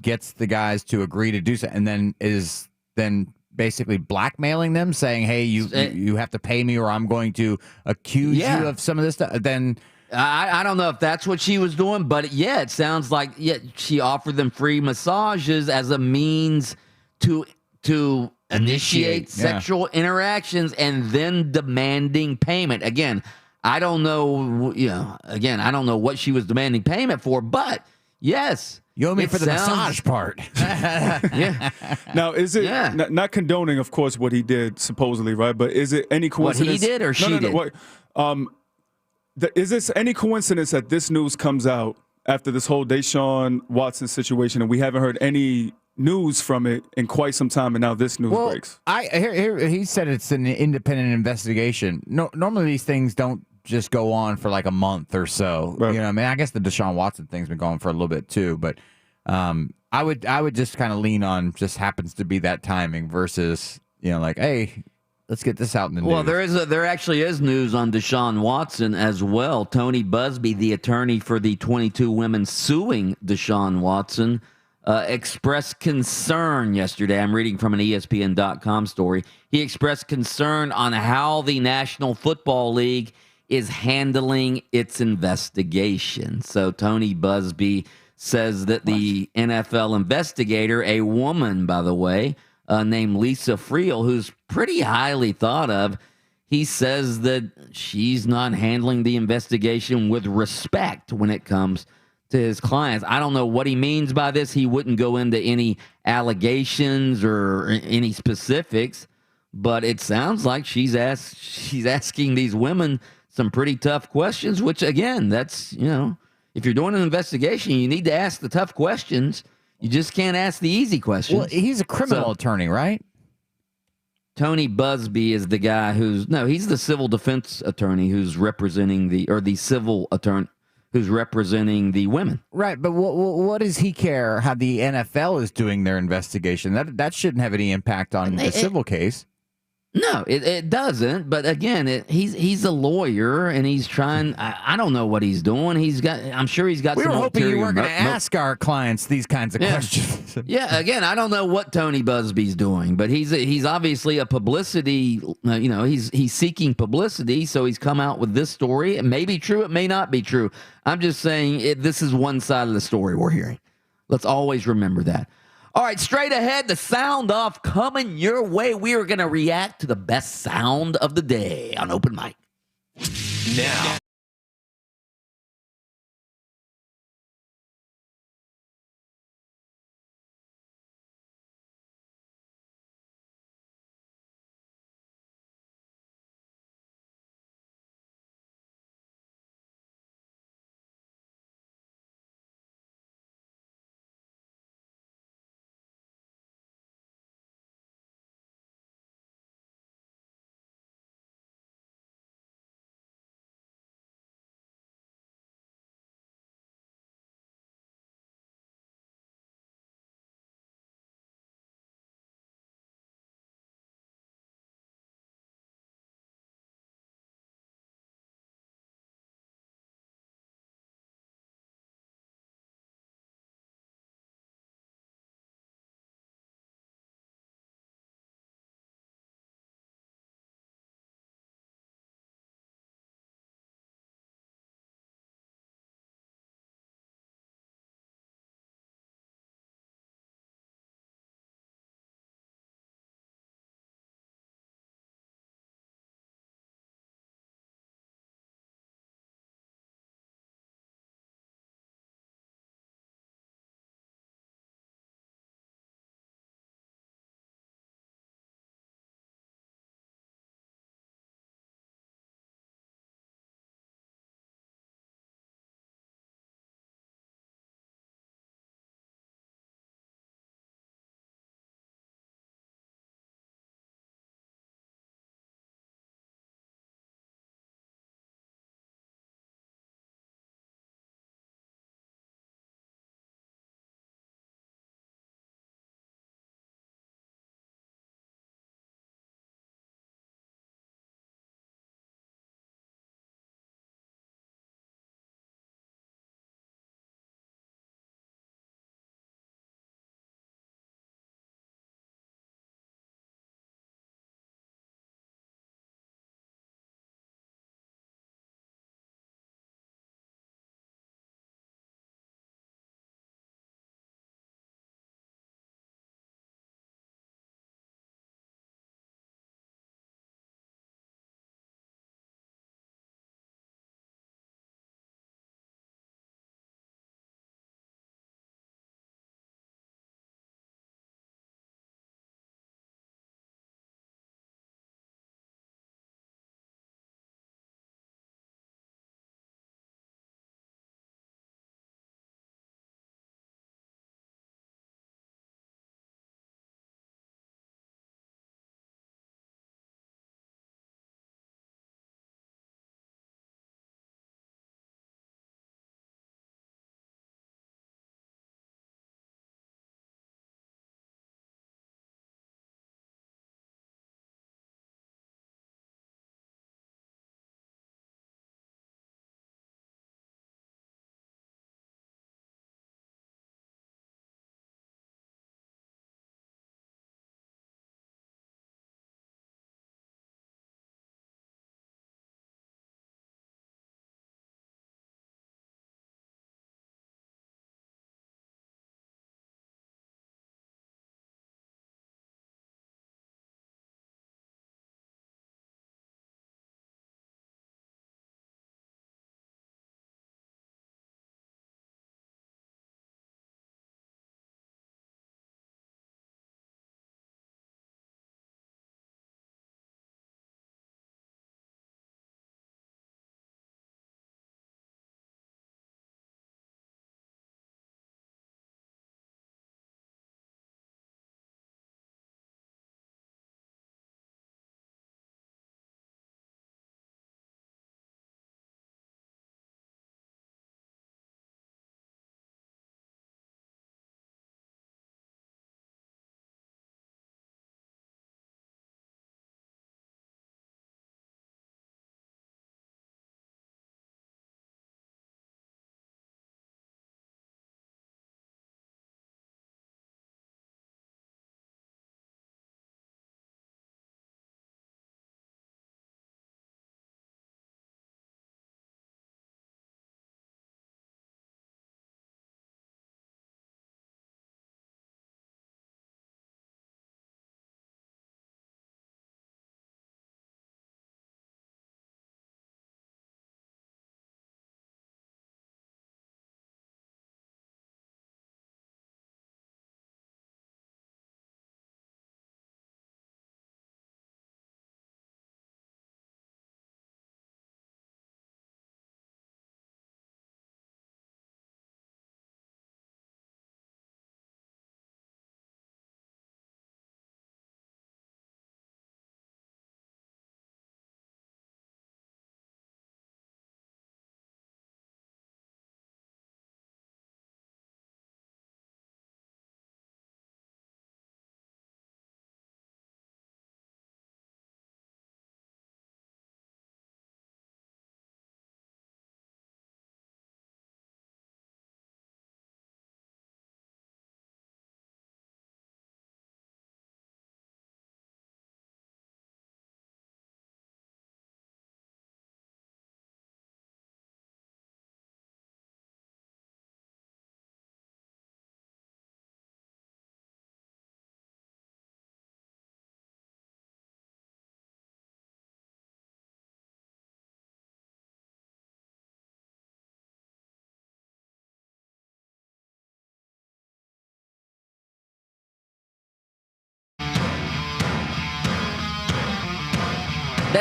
gets the guys to agree to do so, and then is then basically blackmailing them, saying, hey, you have to pay me or I'm going to accuse you of some of this stuff. Then I don't know if that's what she was doing, but yeah, it sounds like she offered them free massages as a means to initiate sexual interactions and then demanding payment. Again, I don't know. I don't know what she was demanding payment for, but yes, you owe me for the massage part. Yeah. Now, is it not condoning, of course, what he did supposedly, right? But is it any coincidence? What he did or she did? Is this any coincidence that this news comes out after this whole Deshaun Watson situation, and we haven't heard any news from it in quite some time, and now this news breaks? He said it's an independent investigation. No, normally these things don't just go on for like a month or so. Right. I mean, I guess the Deshaun Watson thing's been going for a little bit too, but I would just kind of lean on just happens to be that timing versus like, hey, let's get this out in the news. Well, there actually is news on Deshaun Watson as well. Tony Busby, the attorney for the 22 women suing Deshaun Watson, expressed concern yesterday. I'm reading from an ESPN.com story. He expressed concern on how the National Football League is handling its investigation. So Tony Busby says that the NFL investigator, a woman, by the way, named Lisa Friel, who's pretty highly thought of, he says that she's not handling the investigation with respect when it comes to his clients. I don't know what he means by this. He wouldn't go into any allegations or any specifics, but it sounds like she's asking these women some pretty tough questions, which, again, that's, if you're doing an investigation, you need to ask the tough questions. You just can't ask the easy questions. Well, he's a criminal attorney, right? Tony Busby is the guy he's the civil defense attorney who's representing the civil attorney who's representing the women. Right, but what does he care how the NFL is doing their investigation? That shouldn't have any impact on the civil case. No, it doesn't. But again, he's a lawyer and he's trying. I don't know what he's doing. I'm sure he's got. We some were hoping you weren't going to ask our clients these kinds of questions. Yeah, again, I don't know what Tony Busby's doing, but he's obviously a publicity. He's seeking publicity, so he's come out with this story. It may be true, it may not be true. I'm just saying this is one side of the story we're hearing. Let's always remember that. All right, straight ahead, the sound off coming your way. We are going to react to the best sound of the day on Open Mic. Now.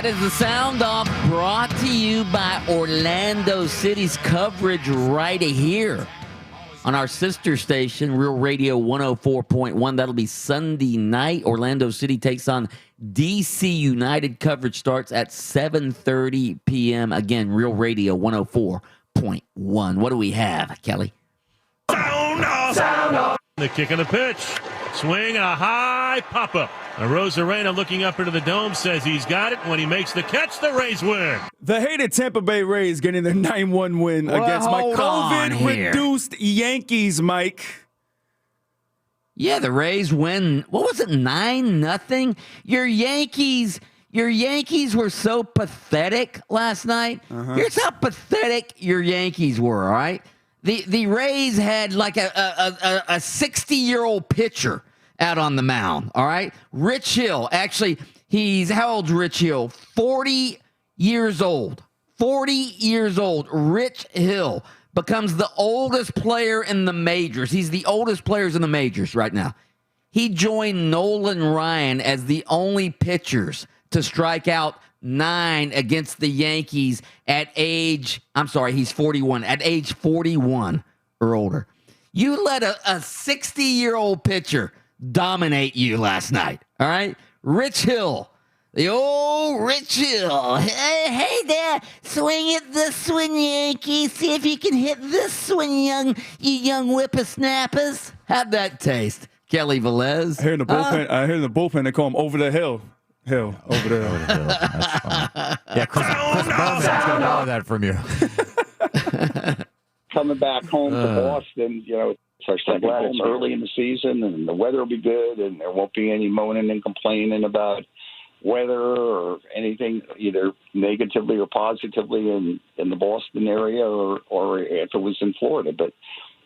That is the Sound Off, brought to you by Orlando City's coverage right here on our sister station, Real Radio 104.1. That'll be Sunday night. Orlando City takes on DC United. Coverage starts at 7:30 p.m. Again, Real Radio 104.1. What do we have, Kelly? Sound off. Sound off. The kick and the pitch. Swing, a high pop-up. Rosarena looking up into the dome says he's got it. When he makes the catch, the Rays win. The hated Tampa Bay Rays getting their 9-1 win against my COVID-reduced Yankees, Mike. Yeah, the Rays win. What was it, 9-0? Your Yankees were so pathetic last night. Here's how pathetic your Yankees were, all right? The Rays had like a 60-year-old pitcher out on the mound, all right? Rich Hill, actually, how old's Rich Hill? 40 years old. 40 years old. Rich Hill becomes the oldest player in the majors. He's the oldest players in the majors right now. He joined Nolan Ryan as the only pitchers to strike out 9 against the Yankees he's 41, at age 41 or older. You let a 60-year-old pitcher dominate you last night, all right? Rich Hill, the old Rich Hill. Hey there, swing it this one, Yankee. See if you can hit this one, you young whippersnappers. How'd that taste, Kelly Velez? I hear in the bullpen, they call him over the hill. Over the hill. That's fine. Yeah, Chris Berman's going to borrow that from you. Coming back home to Boston, it's our second home early in the season, and the weather will be good, and there won't be any moaning and complaining about weather or anything, either negatively or positively in the Boston area or if it was in Florida. But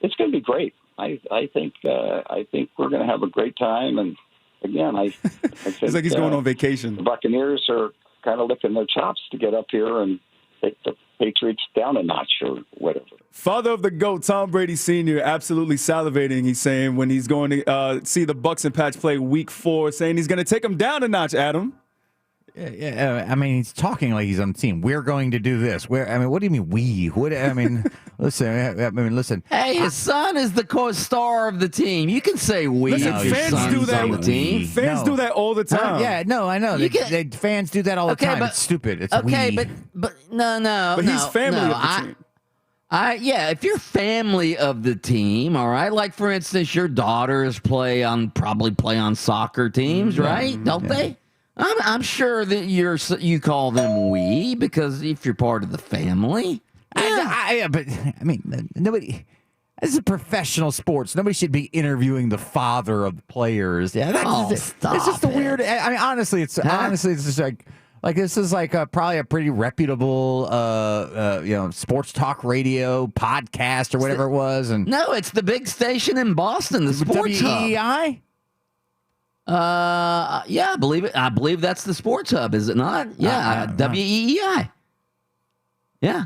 it's going to be great. I think we're going to have a great time. And again, I think it's like he's going on vacation. The Buccaneers are kind of licking their chops to get up here and take the Patriots down a notch or whatever. Father of the GOAT, Tom Brady Sr., absolutely salivating, he's saying, when he's going to see the Bucs and Pats play Week 4, saying he's going to take them down a notch, Adam. Yeah, I mean, he's talking like he's on the team. We're going to do this. What do you mean we? Listen. Hey, his son is the co-star of the team. You can say we. Listen, fans do that. On the team. Fans do that all the time. I know. Fans do that all the time. It's stupid. It's okay, we. but no. But he's family of the team. If you're family of the team, all right. Like for instance, your daughters probably play on soccer teams, right? Don't they? I'm sure that you call them we because if you're part of the family. But I mean, nobody. This is professional sports. Nobody should be interviewing the father of the players. Yeah, stop. It's just a weird. I mean, honestly, it's just like this is like probably a pretty reputable, sports talk radio podcast or whatever it was. And no, it's the big station in Boston, the Sports WEEI. Yeah, I believe it. I believe that's the Sports Hub, is it not? Yeah, WEEI. Yeah.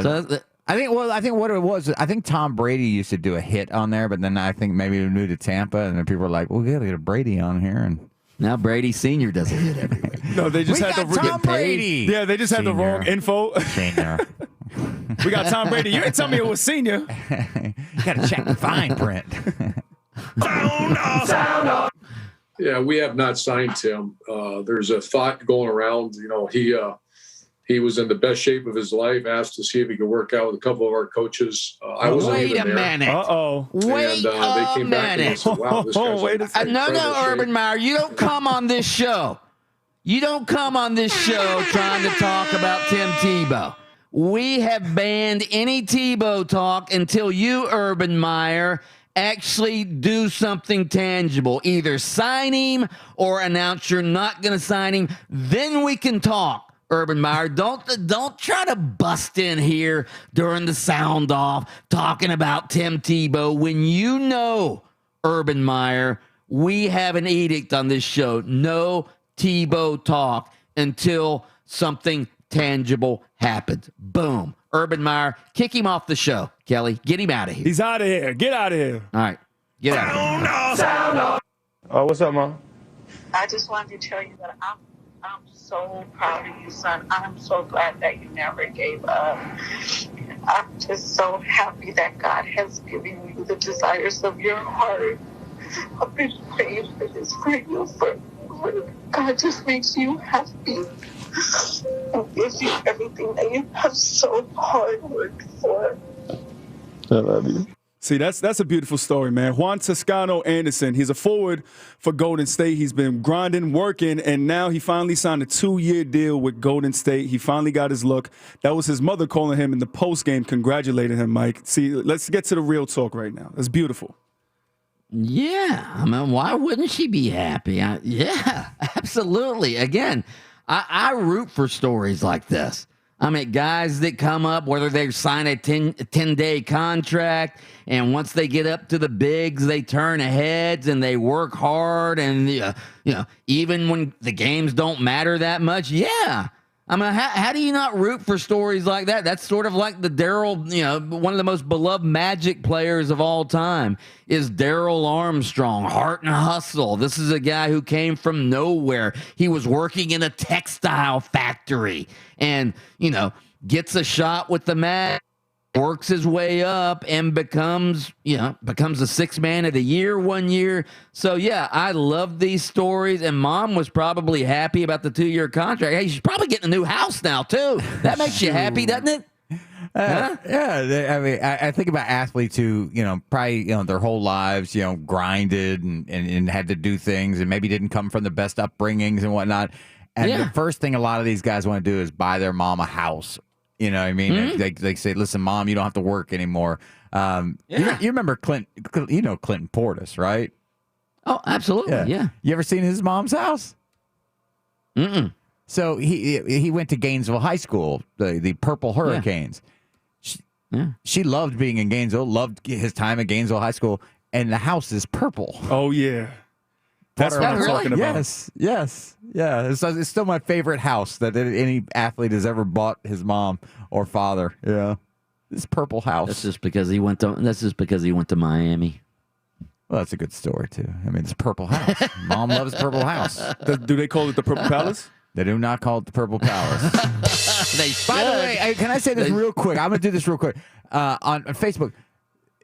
So I think what it was. I think Tom Brady used to do a hit on there, but then I think maybe he moved to Tampa, and then people were like, "Well, we got to get a Brady on here." And now Brady Senior does a hit every week. No, they just had the Tom Brady. Yeah, they just had the wrong info. Senior. We got Tom Brady. You didn't tell me it was senior. You got to check the fine print. Sound off. Yeah, we have not signed Tim. There's a thought going around. He was in the best shape of his life. Asked to see if he could work out with a couple of our coaches. I wasn't Wait even a there. minute. Wait they came back and they said, "Wow, this guy's no, Urban Meyer, you don't come on this show. You don't come on this show trying to talk about Tim Tebow. We have banned any Tebow talk until you, Urban Meyer, actually do something tangible. Either sign him or announce you're not going to sign him. Then we can talk. Urban Meyer, don't try to bust in here during the sound off talking about Tim Tebow when you know, Urban Meyer, we have an edict on this show. No Tebow talk until something tangible happens. Boom. Urban Meyer, kick him off the show. Kelly, get him out of here. He's out of here. Get out of here. All right. Get out of here. What's up, Mom? I just wanted to tell you that I'm I'm so proud of you, son. I'm so glad that you never gave up. I'm just so happy that God has given you the desires of your heart. I've been praying for this for you. God just makes you happy and gives you everything that you have so hard worked for. I love you. See, that's a beautiful story, man. Juan Toscano Anderson, he's a forward for Golden State. He's been grinding, working, and now he finally signed a 2-year deal with Golden State. He finally got his look. That was his mother calling him in the postgame, congratulating him, Mike. See, let's get to the real talk right now. That's beautiful. Yeah, I mean, why wouldn't she be happy? Yeah, absolutely. Again, I root for stories like this. I mean, guys that come up, whether they sign a 10-day contract, and once they get up to the bigs, they turn heads and they work hard. And, even when the games don't matter that much, yeah. I mean, how do you not root for stories like that? That's sort of like the Daryl, one of the most beloved Magic players of all time is Daryl Armstrong, heart and hustle. This is a guy who came from nowhere. He was working in a textile factory and, gets a shot with the Magic, works his way up and becomes the sixth man of the year one year. So, yeah, I love these stories. And Mom was probably happy about the 2-year contract. Hey, she's probably getting a new house now, too. That makes you happy, doesn't it? Huh? Yeah. I mean, I think about athletes who, probably, their whole lives, grinded and had to do things and maybe didn't come from the best upbringings and whatnot. And the first thing a lot of these guys want to do is buy their mom a house. You know what I mean? Mm-hmm. They say, listen, Mom, you don't have to work anymore. You remember Clinton Portis, right? Oh, absolutely. Yeah. You ever seen his mom's house? Mm-mm. So he went to Gainesville High School, the Purple Hurricanes. She loved being in Gainesville, loved his time at Gainesville High School, and the house is purple. Oh, yeah. That's what I'm talking about. Yes. Yeah. It's still my favorite house that any athlete has ever bought his mom or father. Yeah. This purple house. That's just because he went to Miami. Well, that's a good story, too. I mean, it's Purple House. Mom loves Purple House. Do they call it the Purple Palace? They do not call it the Purple Palace. By the way, can I say this real quick? I'm going to do this real quick. On Facebook,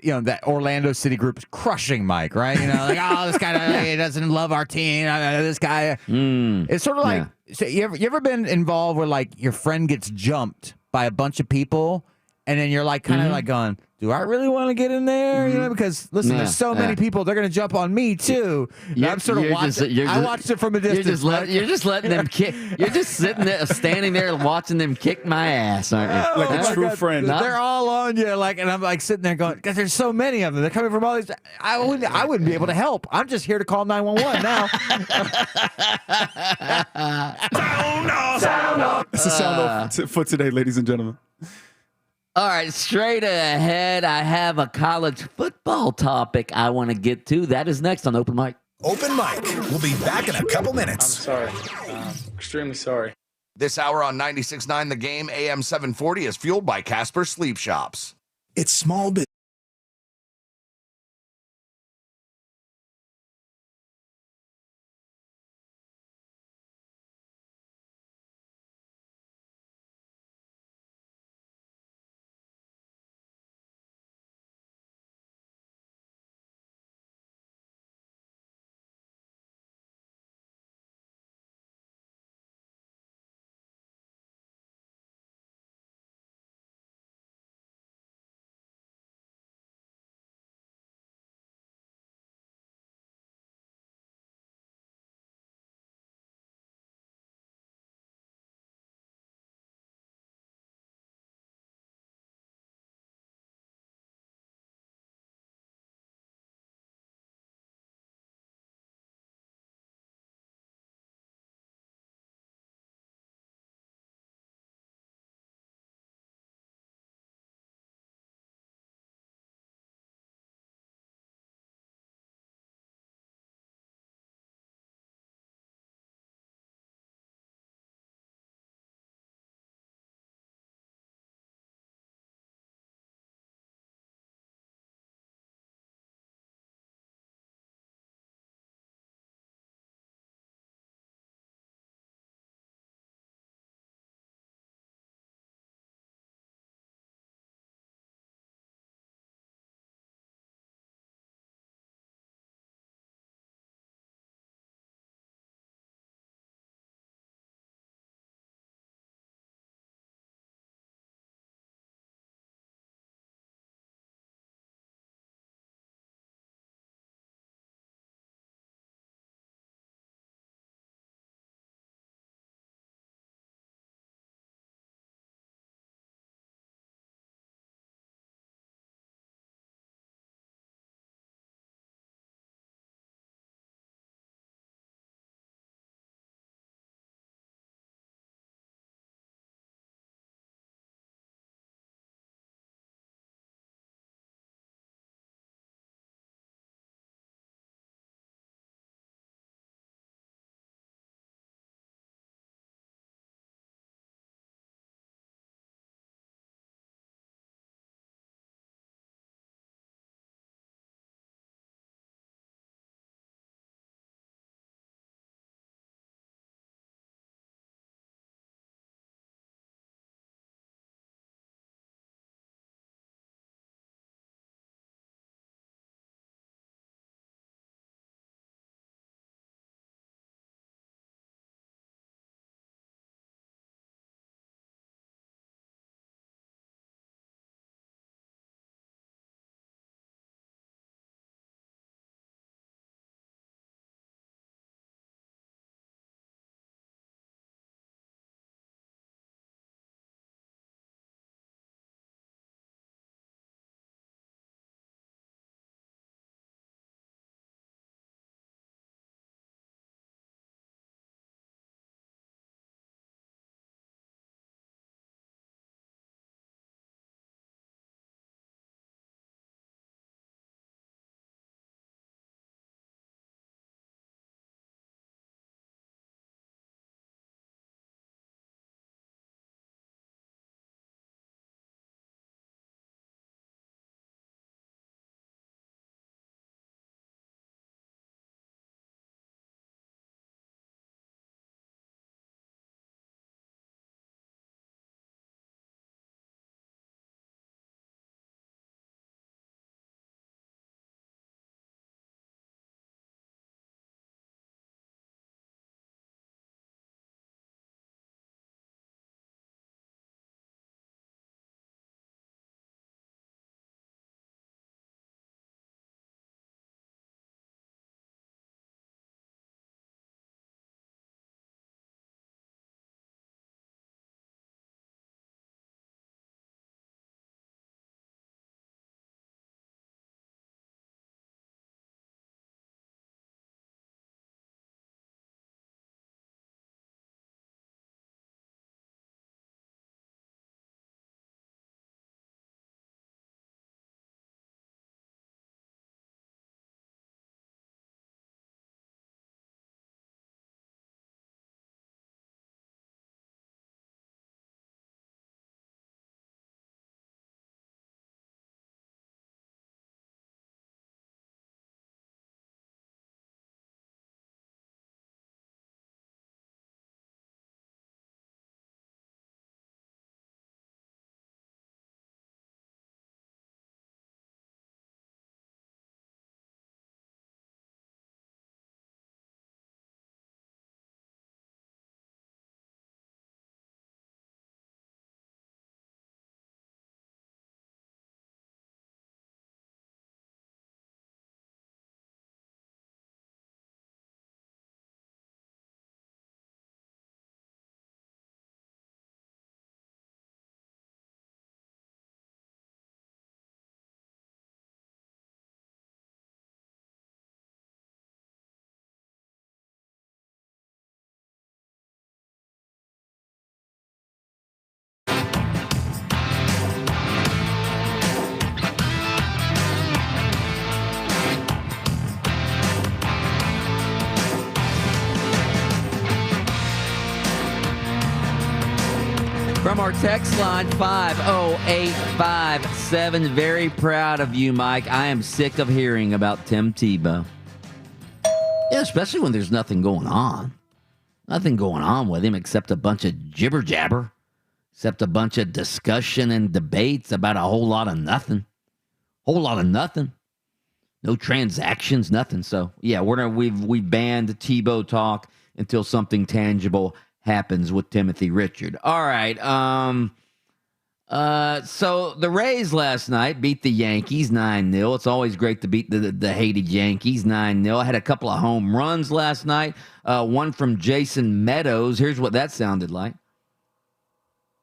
that Orlando City group is crushing Mike, right? This guy doesn't love our team. This guy. It's sort of like, so you ever been involved where, like, your friend gets jumped by a bunch of people, and then you're like kind of like going, do I really want to get in there? Because listen, there's so many people, they're going to jump on me too. I'm sort of watching. I watched it from a distance. You're just letting them kick. You're just sitting there, standing there, watching them kick my ass, aren't you? Like a true friend. They're all on you, and I'm like sitting there going, because there's so many of them. They're coming from all these. I wouldn't be able to help. I'm just here to call 911 now. Sound off. That's the sound off for today, ladies and gentlemen. All right, straight ahead, I have a college football topic I want to get to. That is next on Open Mic. Open Mic. We'll be back in a couple minutes. I'm sorry. Extremely sorry. This hour on 96.9 The Game, AM 740 is fueled by Casper Sleep Shops. It's small business. from our text line 50857. Very proud of you, Mike. I am sick of hearing about Tim Tebow. Yeah, especially when there's nothing going on. Nothing going on with him except a bunch of jibber jabber, except a bunch of discussion and debates about a whole lot of nothing. Whole lot of nothing. No transactions, nothing. So yeah, we've banned Tebow talk until something tangible happens with Timothy Richard. All right. So the Rays last night beat the Yankees 9-0. It's always great to beat the hated Yankees 9-0. I had a couple of home runs last night. One from Jason Meadows. Here's what that sounded like.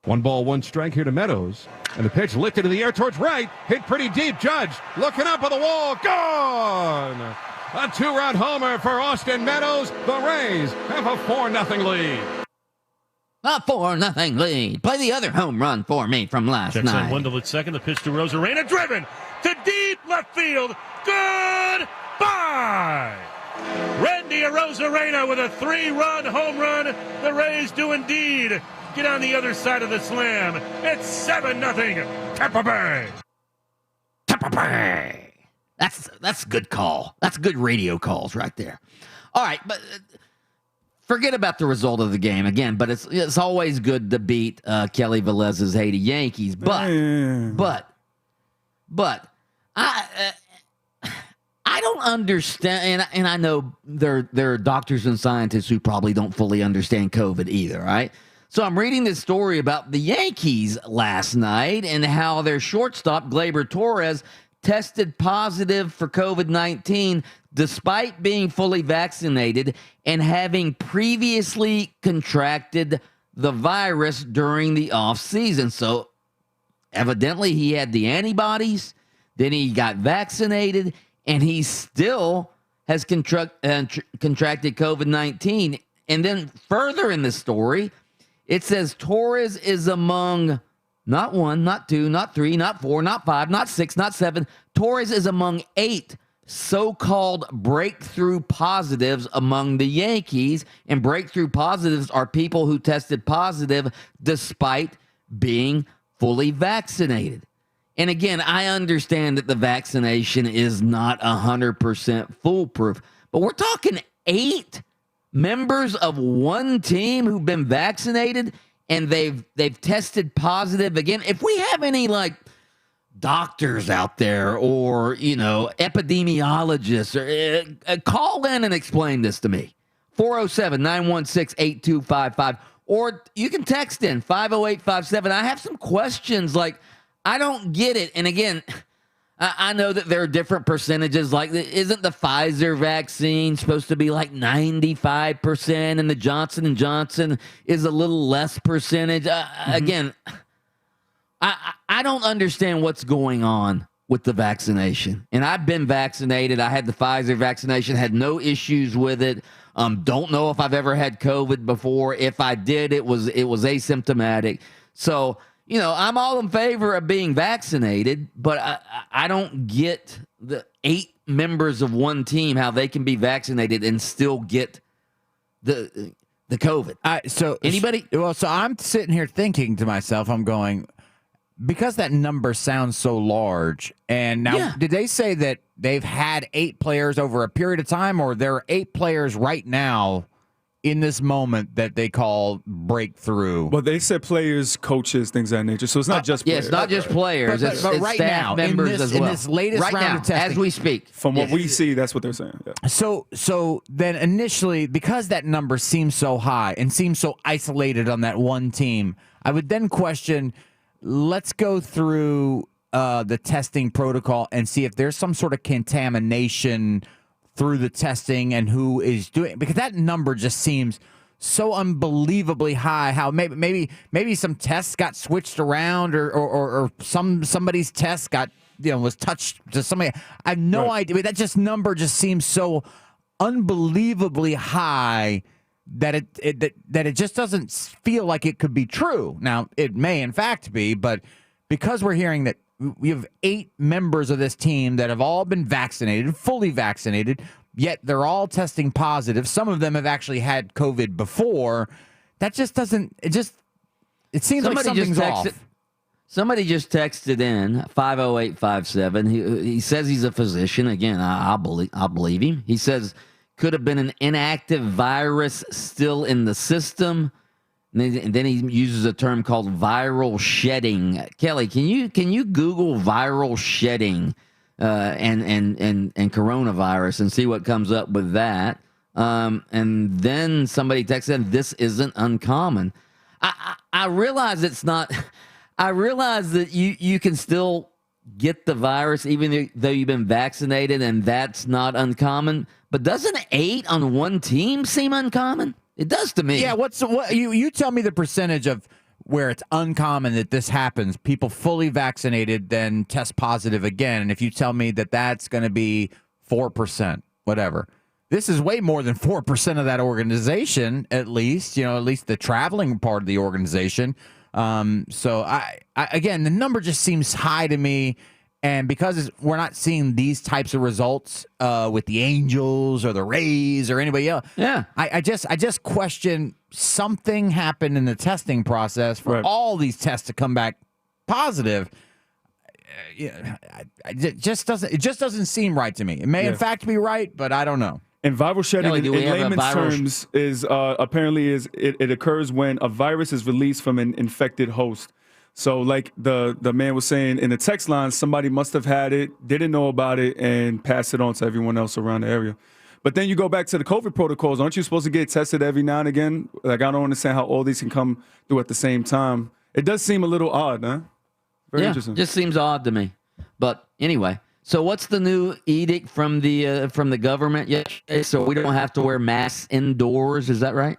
1 ball, 1 strike here to Meadows. And the pitch lifted in the air towards right. Hit pretty deep. Judge looking up at the wall. Gone! A 2-run homer for Austin Meadows. The Rays have a 4-0 lead. A 4-0 lead. Play the other home run for me from last Checks night. on Wendell at second. The pitch to Rosarena. Driven to deep left field. Goodbye! Randy Rosarena with a 3-run home run. The Rays do indeed get on the other side of the slam. It's 7-0 Tampa Bay. Tampa Bay. That's a good call. That's good radio calls right there. All right, but forget about the result of the game again. But it's always good to beat Kelly Velez's hated Yankees. But I don't understand, and I know there are doctors and scientists who probably don't fully understand COVID either, right? So I'm reading this story about the Yankees last night and how their shortstop, Gleyber Torres, tested positive for COVID-19 despite being fully vaccinated and having previously contracted the virus during the offseason. So evidently he had the antibodies, then he got vaccinated, and he still has contracted COVID-19. And then further in the story, it says Torres is among not 1, not 2, not 3, not 4, not 5, not 6, not 7. Torres is among 8 so-called breakthrough positives among the Yankees. And breakthrough positives are people who tested positive despite being fully vaccinated. And again, I understand that the vaccination is not 100% foolproof, but we're talking 8 members of one team who've been vaccinated and they've tested positive again. If we have any like doctors out there or, epidemiologists, or call in and explain this to me. 407-916-8255, or you can text in 50857. I have some questions, like I don't get it. And again, I know that there are different percentages. Like, isn't the Pfizer vaccine supposed to be like 95%, and the Johnson & Johnson is a little less percentage? Again, I don't understand what's going on with the vaccination. And I've been vaccinated. I had the Pfizer vaccination, had no issues with it. Don't know if I've ever had COVID before. If I did, it was asymptomatic. So, I'm all in favor of being vaccinated, but I don't get the 8 members of one team, how they can be vaccinated and still get the COVID. So anybody? Well, so I'm sitting here thinking to myself, I'm going, because that number sounds so large, and now did they say that they've had 8 players over a period of time, or there are 8 players right now in this moment that they call breakthrough? Well, they said players, coaches, things of that nature. So it's not just players. Yeah, it's not just players. But it's right staff now, members as well. in this latest right round now, of testing, as we speak. From what we see, that's what they're saying. Yeah. So then initially, because that number seems so high and seems so isolated on that one team, I would then question, let's go through the testing protocol and see if there's some sort of contamination through the testing and who is doing, because that number just seems so unbelievably high. How maybe some tests got switched around, or somebody's test got was touched to somebody. I have no idea. But that number just seems so unbelievably high that it just doesn't feel like it could be true. Now it may in fact be, but because we're hearing that we have 8 members of this team that have all been vaccinated, fully vaccinated, yet they're all testing positive. Some of them have actually had COVID before. That just doesn't. it seems like something's off. Somebody just texted in 50857. He says he's a physician. Again, I believe him. He says could have been an inactive virus still in the system. And then he uses a term called viral shedding. Kelly, can you Google viral shedding and coronavirus and see what comes up with that? And then somebody texted, "This isn't uncommon." I realize it's not. I realize that you can still get the virus even though you've been vaccinated, and that's not uncommon. But doesn't 8 on one team seem uncommon? It does to me. Yeah. What you tell me the percentage of where it's uncommon that this happens? People fully vaccinated then test positive again, and if you tell me that that's going to be 4%, whatever. This is way more than 4% of that organization, at least. At least the traveling part of the organization. So I again, the number just seems high to me, and because we're not seeing these types of results with the Angels or the Rays or anybody else, I just question something happened in the testing process for all these tests to come back positive. It just doesn't seem right to me. It may in fact be right, but I don't know. And viral shedding, in layman's terms, is apparently it occurs when a virus is released from an infected host. So, like the man was saying in the text line, somebody must have had it, didn't know about it, and passed it on to everyone else around the area. But then you go back to the COVID protocols. Aren't you supposed to get tested every now and again? Like, I don't understand how all these can come through at the same time. It does seem a little odd, huh? Very interesting. Just seems odd to me. But anyway. So what's the new edict from the government yesterday? So we don't have to wear masks indoors. Is that right?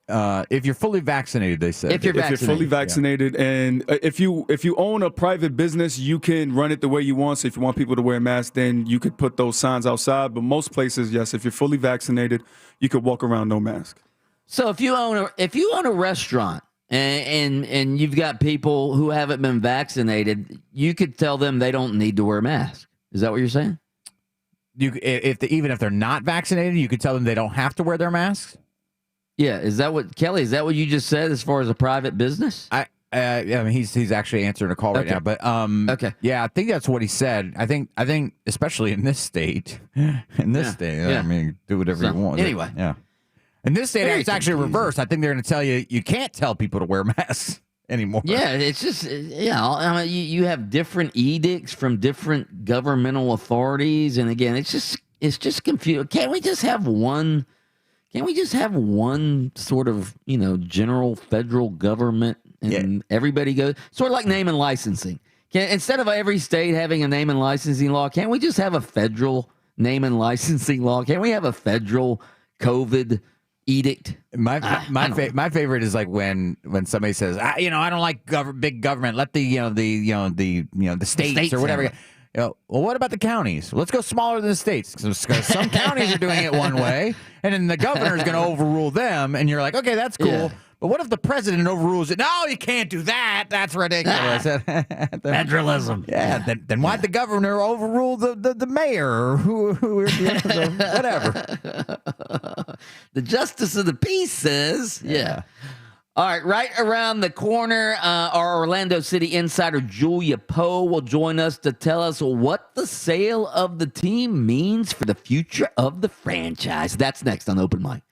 If you're fully vaccinated, they said. If you're fully vaccinated, and if you own a private business, you can run it the way you want. So if you want people to wear masks, then you could put those signs outside. But most places, yes, if you're fully vaccinated, you could walk around no mask. So if you own a restaurant and you've got people who haven't been vaccinated, you could tell them they don't need to wear a mask. Is that what you're saying? Even if they're not vaccinated, you could tell them they don't have to wear their masks? Yeah. Is that what, Kelly, is that what you just said as far as a private business? I mean, he's actually answering a call right now. But okay. Yeah, I think that's what he said. I think especially in this state, I mean, do whatever you want. Anyway. Yeah. In this state, it's actually reversed. I think they're going to tell you can't tell people to wear masks anymore. Yeah, it's just, I mean, you have different edicts from different governmental authorities, and again, it's just confusing. Can't we just have one sort of general federal government, and everybody goes sort of like name and licensing? Instead of every state having a name and licensing law, can't we just have a federal name and licensing law? Can't we have a federal COVID edict? My favorite is like when somebody says, I don't like big government. Let the states or whatever. Well, what about the counties? Let's go smaller than the states, because some counties are doing it one way, and then the governor is going to overrule them, and you're like, okay, that's cool. Yeah. But what if the president overrules it? No, you can't do that. That's ridiculous. Federalism. Yeah. Then why'd the governor overrule the mayor or whatever? The justice of the peace says, yeah. All right around the corner, our Orlando City insider Julia Poe will join us to tell us what the sale of the team means for the future of the franchise. That's next on Open Mic.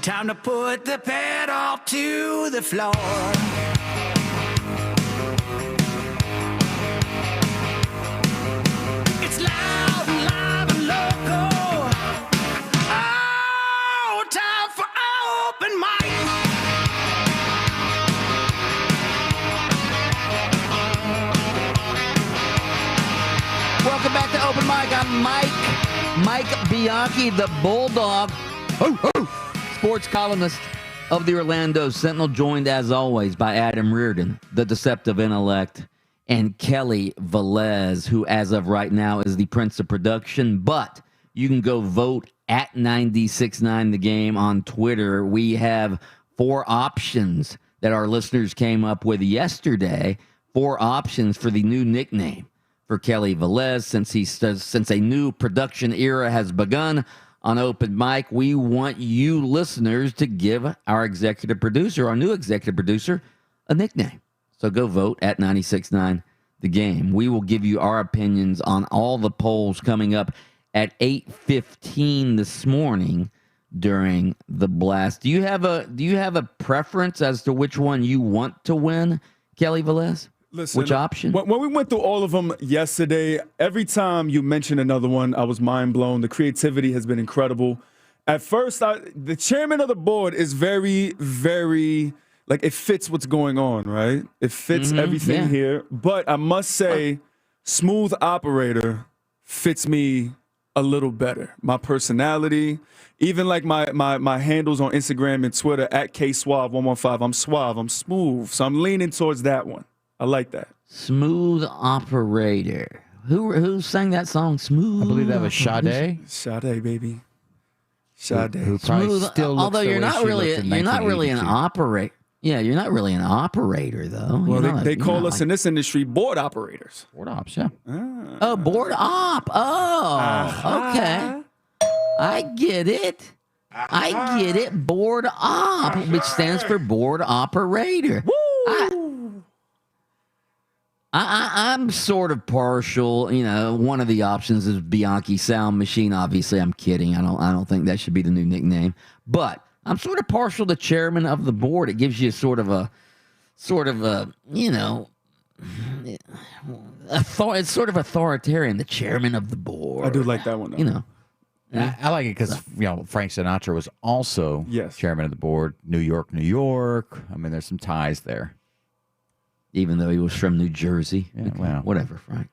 Time to put the pedal to the floor. It's loud and live and local. Oh, time for open mic. Welcome back to Open Mic. I'm Mike Bianchi, the Bulldog, sports columnist of the Orlando Sentinel, joined as always by Adam Reardon, the deceptive intellect, and Kelly Velez, who as of right now is the Prince of Production. But you can go vote at 96.9 The Game on Twitter. We have 4 options that our listeners came up with yesterday. 4 options for the new nickname for Kelly Velez since a new production era has begun on Open Mic. We want you listeners to give our new executive producer, a nickname. So go vote at 96.9 The Game. We will give you our opinions on all the polls coming up at 8:15 this morning during the blast. Do you have a preference as to which one you want to win, Kelly Velez? Listen, which option? When we went through all of them yesterday, every time you mentioned another one, I was mind blown. The creativity has been incredible. At first, the chairman of the board is very, very, like, it fits what's going on, right? It fits everything here. But I must say, smooth operator fits me a little better. My personality, even like my handles on Instagram and Twitter, at KSuave115. I'm suave, I'm smooth. So I'm leaning towards that one. I like that. Smooth operator. Who sang that song? Smooth. I believe that was Sade. Sade, baby. Sade. Who probably Smooth, still looks although the you're way not she really looked in you're not really an 1982. operator. Yeah, you're not really an operator though. Well, You're not- they you're call not us like- in this industry board operators. Board ops, yeah. Oh, board op. Oh, okay. I get it. I get it. Board op, which stands for board operator. I'm sort of partial. You know, one of the options is Bianchi Sound Machine. Obviously, I'm kidding. I don't think that should be the new nickname. But I'm sort of partial to chairman of the board. It gives you sort of a, you know, it's sort of authoritarian. The chairman of the board. I do like that one, though. You know. I like it because Frank Sinatra was also chairman of the board. New York, New York. I mean, there's some ties there. Even though he was from New Jersey. Yeah, well, whatever, Frank.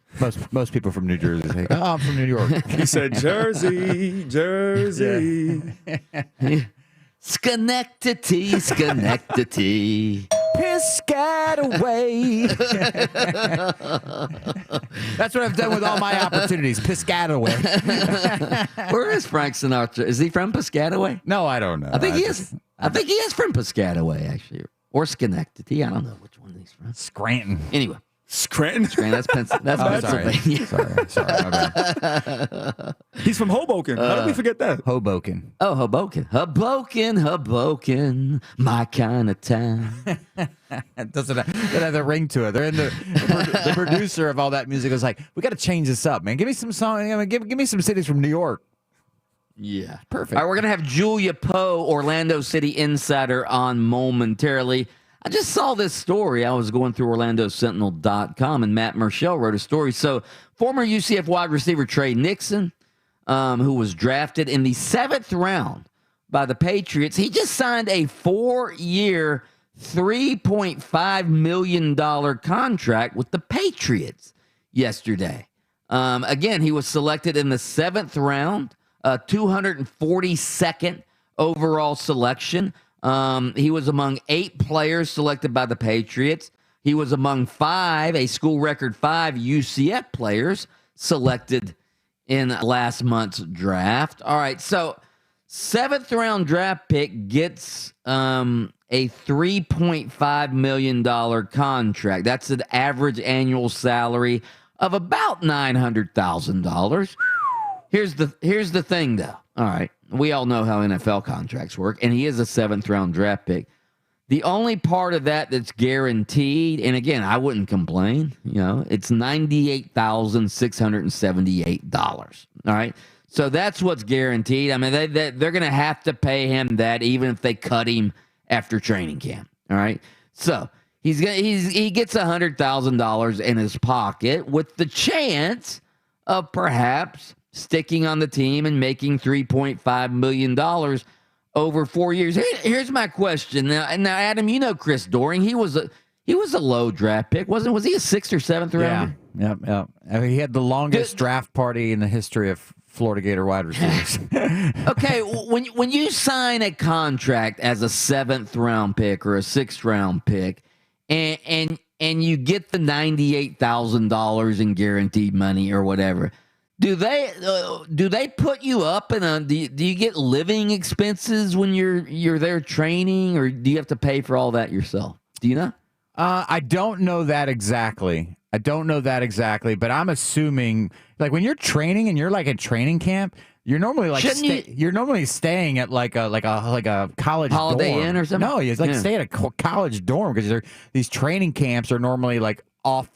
Most people from New Jersey say, "Oh, I'm from New York." He said, "Jersey, Jersey." Schenectady. Piscataway. That's what I've done with all my opportunities. Piscataway. Where is Frank Sinatra? Is he from Piscataway? No, I don't know. I think he is. I think he is from Piscataway, actually, or Schenectady. I don't know which one he's from. Scranton. Anyway, Scranton. That's Pennsylvania. Sorry, my bad. He's from Hoboken. How did we forget that? Hoboken. Oh, Hoboken, my kind of town. It doesn't have the ring to it. They're in the producer of all that music was like, we got to change this up, man. Give me some song. Give me some cities from New York. Yeah, perfect. All right, we're gonna have Julia Poe, Orlando City Insider, on momentarily. I just saw this story. I was going through OrlandoSentinel.com, and Matt Murschel wrote a story. So, former UCF wide receiver Trey Nixon, who was drafted in the 7th round by the Patriots, he just signed a 4-year, $3.5 million contract with the Patriots yesterday. Again, he was selected in the 7th round, 242nd overall selection. He was among 8 players selected by the Patriots. He was among 5, a school record 5 UCF players selected in last month's draft. All right, so 7th round draft pick gets a $3.5 million contract. That's an average annual salary of about $900,000. Here's the thing, though. All right, we all know how NFL contracts work, and he is a 7th round draft pick. The only part of that that's guaranteed, and again, I wouldn't complain, it's $98,678. All right. So that's what's guaranteed. I mean, they're going to have to pay him that even if they cut him after training camp. All right. So he gets $100,000 in his pocket with the chance of perhaps sticking on the team and making $3.5 million over 4 years. Here's my question. Now, Adam, you know Chris Doering. He was a low draft pick, was he a 6th or 7th rounder? Yeah. I mean, he had the longest draft party in the history of Florida Gator wide receivers. Okay, when you sign a contract as a 7th round pick or a 6th round pick, and you get the $98,000 in guaranteed money or whatever, do they put you up in do you get living expenses when you're there training, or do you have to pay for all that yourself? Do you know? I don't know that exactly. But I'm assuming, like, when you're training and you're like at training camp, you're normally like you're normally staying at like a college Holiday dorm. Inn or something. No, it's like stay at a college dorm, because these training camps are normally like off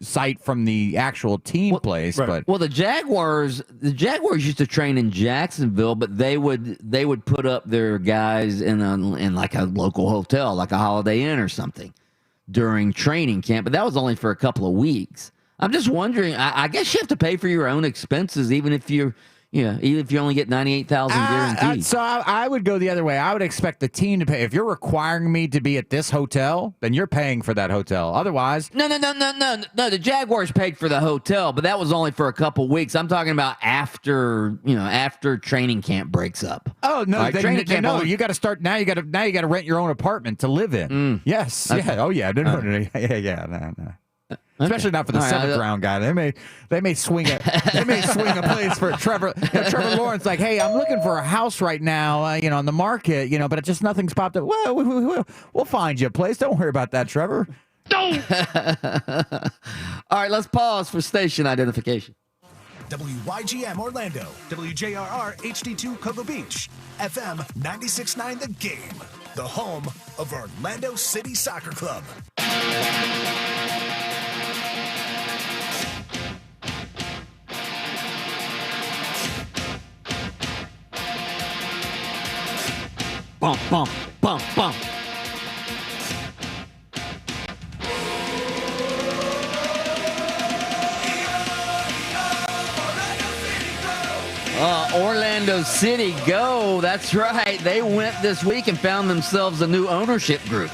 site from the actual team place. right. But the Jaguars used to train in Jacksonville, but they would put up their guys in like a local hotel, like a Holiday Inn or something, during training camp. But that was only for a couple of weeks. I'm just wondering. I guess you have to pay for your own expenses, even if you only get $98,000 guaranteed. So I would go the other way. I would expect the team to pay. If you're requiring me to be at this hotel, then you're paying for that hotel. Otherwise, no. The Jaguars paid for the hotel, but that was only for a couple weeks. I'm talking about after training camp breaks up. Oh no, right? Training camp. No, you got to start now. You got to rent your own apartment to live in. Yes. Okay. Yeah. Oh yeah. No. No. Especially not for the 7th round guy. They may swing a place for Trevor. Trevor Lawrence, like, hey, I'm looking for a house right now, on the market, but it just nothing's popped up. Well, we'll find you a place. Don't worry about that, Trevor. All right, let's pause for station identification. WYGM Orlando, WJRR HD2 Cocoa Beach, FM 96.9 The Game, the home of Orlando City Soccer Club. Bump, bump, bump, bump. Orlando City, go. That's right. They went this week and found themselves a new ownership group,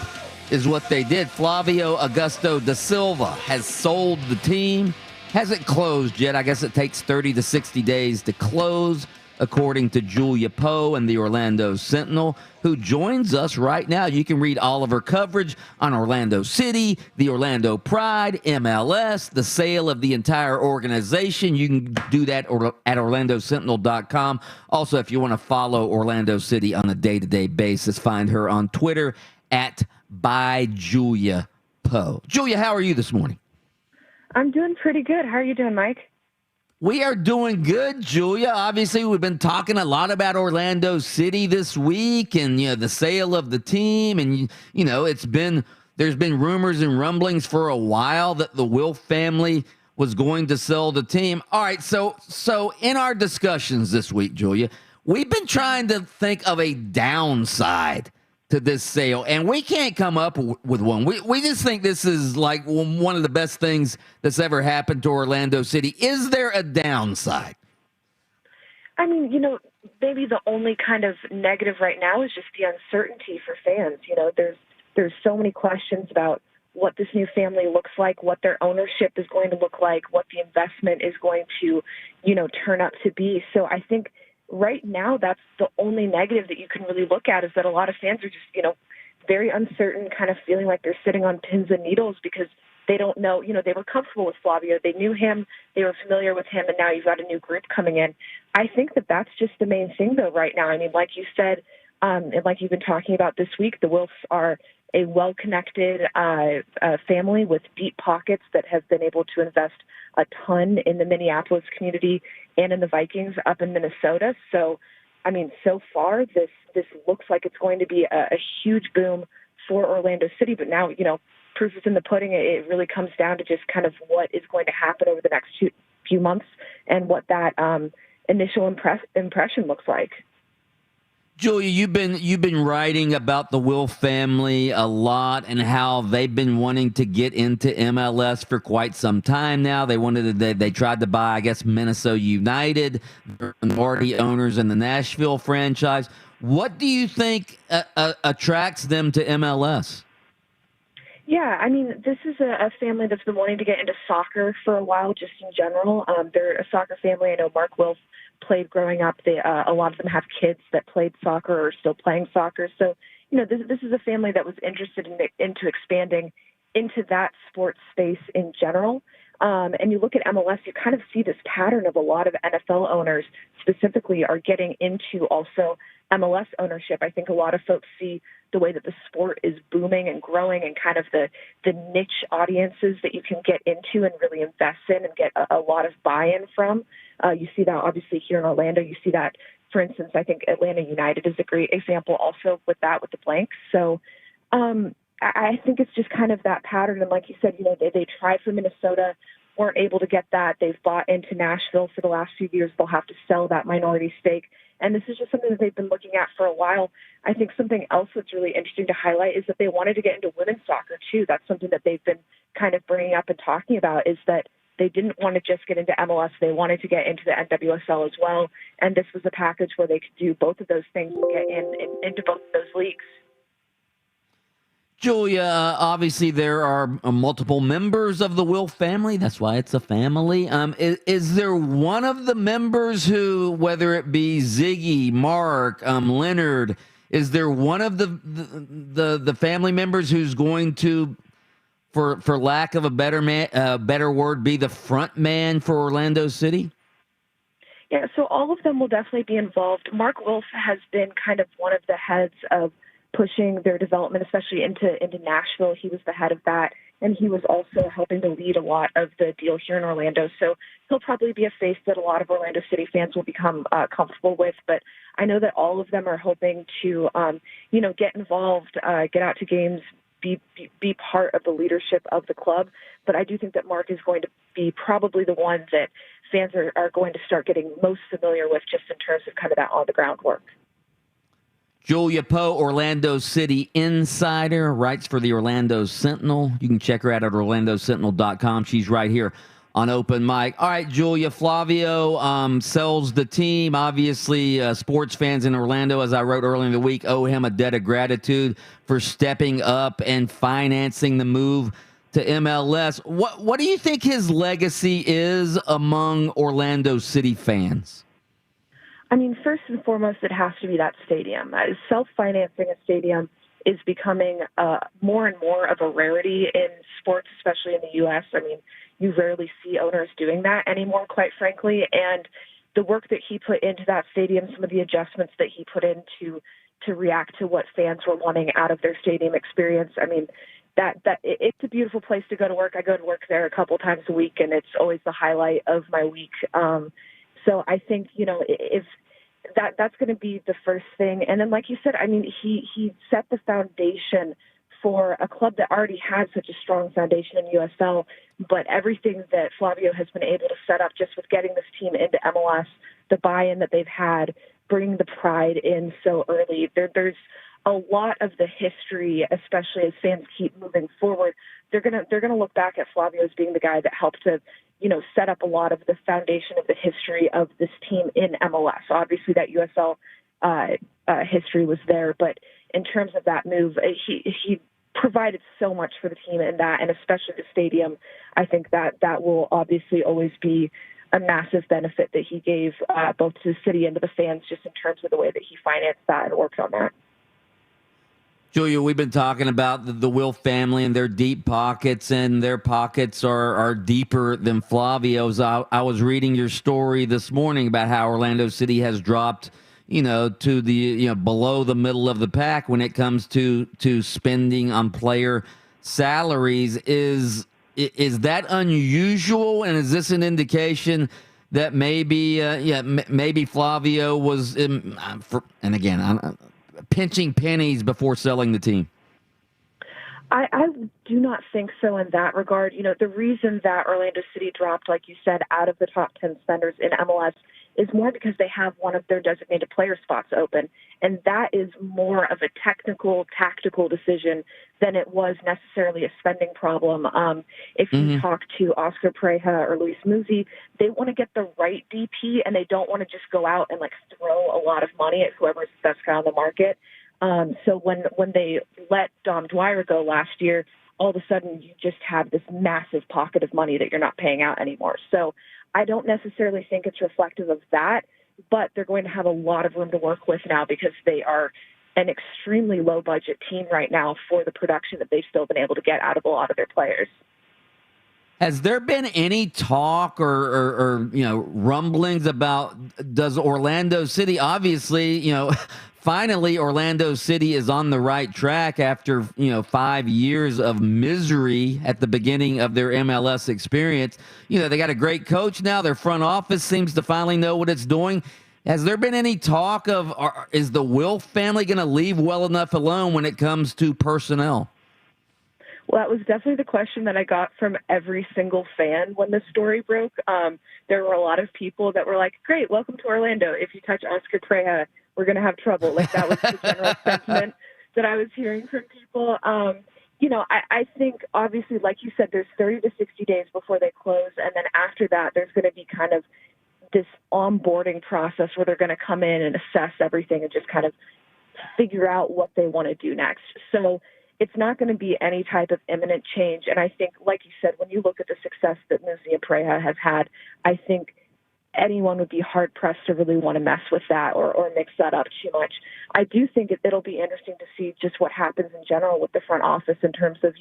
is what they did. Flavio Augusto da Silva has sold the team. Hasn't closed yet. I guess it takes 30 to 60 days to close, according to Julia Poe and the Orlando Sentinel, who joins us right now. You can read all of her coverage on Orlando City, the Orlando Pride, MLS, the sale of the entire organization. You can do that at orlandosentinel.com. Also, if you want to follow Orlando City on a day-to-day basis, find her on Twitter at @byJuliaPoe. Julia, how are you this morning? I'm doing pretty good. How are you doing, Mike? We are doing good, Julia. Obviously, we've been talking a lot about Orlando City this week and, the sale of the team. And, there's been rumors and rumblings for a while that the Wilf family was going to sell the team. All right. So in our discussions this week, Julia, we've been trying to think of a downside to this sale, and we can't come up with one. We just think this is like one of the best things that's ever happened to Orlando City. Is there a downside? I mean, maybe the only kind of negative right now is just the uncertainty for fans. There's so many questions about what this new family looks like, what their ownership is going to look like, what the investment is going to, turn up to be. So I think right now, that's the only negative that you can really look at, is that a lot of fans are just, very uncertain, kind of feeling like they're sitting on pins and needles because they don't know, they were comfortable with Flavio. They knew him. They were familiar with him. And now you've got a new group coming in. I think that that's just the main thing, though, right now. I mean, like you said, and like you've been talking about this week, the Wilfs are a well-connected family with deep pockets that have been able to invest a ton in the Minneapolis community and in the Vikings up in Minnesota. So, I mean, so far, this looks like it's going to be a huge boom for Orlando City. But now, proof is in the pudding. It really comes down to just kind of what is going to happen over the next few months and what that, initial impression looks like. Julia, you've been writing about the Wilf family a lot and how they've been wanting to get into MLS for quite some time now. They tried to buy, I guess, Minnesota United, minority owners in the Nashville franchise. What do you think attracts them to MLS? Yeah, I mean, this is a family that's been wanting to get into soccer for a while, just in general. They're a soccer family. I know Mark Wilf played growing up. A lot of them have kids that played soccer or are still playing soccer. So, this is a family that was interested into expanding into that sports space in general. And you look at MLS, you kind of see this pattern of a lot of NFL owners specifically are getting into also MLS ownership. I think a lot of folks see the way that the sport is booming and growing and kind of the niche audiences that you can get into and really invest in and get a lot of buy-in from. You see that obviously here in Orlando. You see that, for instance, I think Atlanta United is a great example also with the Blanks. So I think it's just kind of that pattern. And like you said, they tried for Minnesota, weren't able to get that. They've bought into Nashville for the last few years. They'll have to sell that minority stake. And this is just something that they've been looking at for a while. I think something else that's really interesting to highlight is that they wanted to get into women's soccer too. That's something that they've been kind of bringing up and talking about, is that they didn't want to just get into MLS. They wanted to get into the NWSL as well. And this was a package where they could do both of those things and get into both of those leagues. Julia, obviously there are multiple members of the Wilf family. That's why it's a family. Is there one of the members who, whether it be Ziggy, Mark, Leonard, is there one of the family members who's going to, for lack of a better word, be the front man for Orlando City? Yeah, so all of them will definitely be involved. Mark Wilf has been kind of one of the heads of pushing their development, especially into Nashville. He was the head of that, and he was also helping to lead a lot of the deal here in Orlando. So he'll probably be a face that a lot of Orlando City fans will become comfortable with. But I know that all of them are hoping to, get involved, get out to games, be part of the leadership of the club. But I do think that Mark is going to be probably the one that fans are going to start getting most familiar with, just in terms of kind of that on-the-ground work. Julia Poe, Orlando City insider, writes for the Orlando Sentinel. You can check her out at orlandosentinel.com. She's right here on Open Mic. All right, Julia, Flavio sells the team. Obviously, sports fans in Orlando, as I wrote earlier in the week, owe him a debt of gratitude for stepping up and financing the move to MLS. What do you think his legacy is among Orlando City fans? I mean, first and foremost, it has to be that stadium. Self-financing a stadium is becoming more and more of a rarity in sports, especially in the U.S. I mean, you rarely see owners doing that anymore, quite frankly. And the work that he put into that stadium, some of the adjustments that he put in to react to what fans were wanting out of their stadium experience, I mean, that it's a beautiful place to go to work. I go to work there a couple times a week, and it's always the highlight of my week. So I think, if that's going to be the first thing. And then, like you said, I mean, he set the foundation for a club that already had such a strong foundation in USL, but everything that Flavio has been able to set up just with getting this team into MLS, the buy-in that they've had, bringing the pride in so early, there's a lot of the history, especially as fans keep moving forward, they're gonna look back at Flavio as being the guy that helped to, set up a lot of the foundation of the history of this team in MLS. Obviously, that USL history was there, but in terms of that move, he provided so much for the team in that, and especially the stadium. I think that will obviously always be a massive benefit that he gave both to the city and to the fans, just in terms of the way that he financed that and worked on that. Julia, we've been talking about the Wilf family and their deep pockets, and their pockets are deeper than Flavio's. I was reading your story this morning about how Orlando City has dropped, to the, below the middle of the pack when it comes to spending on player salaries. Is that unusual, and is this an indication that maybe Flavio was, and again, pinching pennies before selling the team? I do not think so in that regard. The reason that Orlando City dropped, like you said, out of the top 10 spenders in MLS is more because they have one of their designated player spots open. And that is more of a technical, tactical decision than it was necessarily a spending problem. If you talk to Oscar Pareja or Luis Muzi, they want to get the right DP, and they don't want to just go out and like throw a lot of money at whoever's the best guy on the market. So when they let Dom Dwyer go last year, all of a sudden you just have this massive pocket of money that you're not paying out anymore. So I don't necessarily think it's reflective of that, but they're going to have a lot of room to work with now because they are an extremely low budget team right now for the production that they've still been able to get out of a lot of their players. Has there been any talk or rumblings about, does Orlando City, obviously, finally Orlando City is on the right track after 5 years of misery at the beginning of their MLS experience. They got a great coach now. Their front office seems to finally know what it's doing. Has there been any talk of, is the Wilf family going to leave well enough alone when it comes to personnel? Well, that was definitely the question that I got from every single fan when the story broke. There were a lot of people that were like, great, welcome to Orlando. If you touch Oscar Pareja, we're going to have trouble. Like, that was the general sentiment that I was hearing from people. I think, obviously, like you said, there's 30 to 60 days before they close. And then after that, there's going to be kind of this onboarding process where they're going to come in and assess everything and just kind of figure out what they want to do next. So it's not going to be any type of imminent change. And I think, like you said, when you look at the success that Muzi and Pareja have had, I think anyone would be hard-pressed to really want to mess with that or mix that up too much. I do think it'll be interesting to see just what happens in general with the front office in terms of,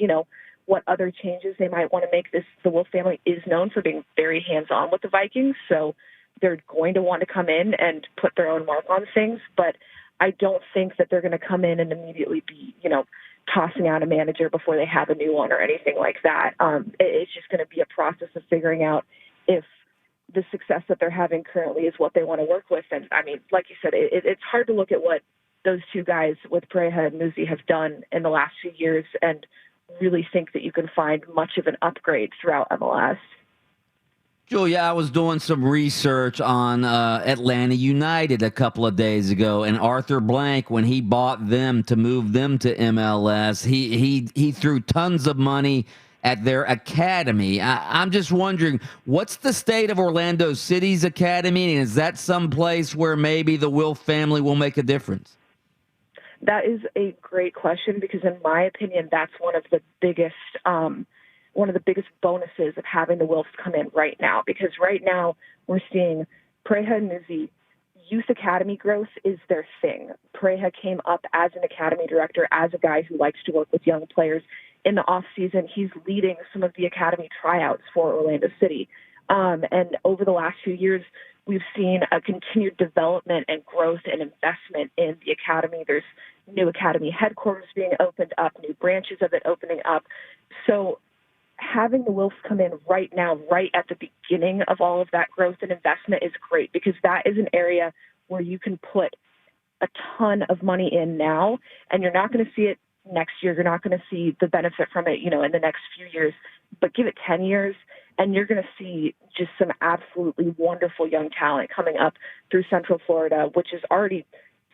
what other changes they might want to make. The Wolf family is known for being very hands-on with the Vikings, so they're going to want to come in and put their own mark on things, but I don't think that they're going to come in and immediately be, tossing out a manager before they have a new one or anything like that. It's just going to be a process of figuring out if the success that they're having currently is what they want to work with. And I mean, like you said, it's hard to look at what those two guys with Pareja and Muzi have done in the last few years and really think that you can find much of an upgrade throughout MLS. Julia, I was doing some research on Atlanta United a couple of days ago, and Arthur Blank, when he bought them to move them to MLS, he threw tons of money at their academy. I'm just wondering, what's the state of Orlando City's academy, and is that someplace where maybe the Wilf family will make a difference? That is a great question because, in my opinion, that's one of the biggest bonuses of having the Wilfs come in right now, because right now we're seeing Pareja and Muzi, youth academy growth is their thing. Pareja came up as an academy director, as a guy who likes to work with young players. In the off season, he's leading some of the academy tryouts for Orlando City. And over the last few years, we've seen a continued development and growth and investment in the academy. There's new academy headquarters being opened up, new branches of it opening up. So having the Wilfs come in right now, right at the beginning of all of that growth and investment is great, because that is an area where you can put a ton of money in now, and you're not going to see it next year. You're not going to see the benefit from it, in the next few years, but give it 10 years and you're going to see just some absolutely wonderful young talent coming up through Central Florida, which is already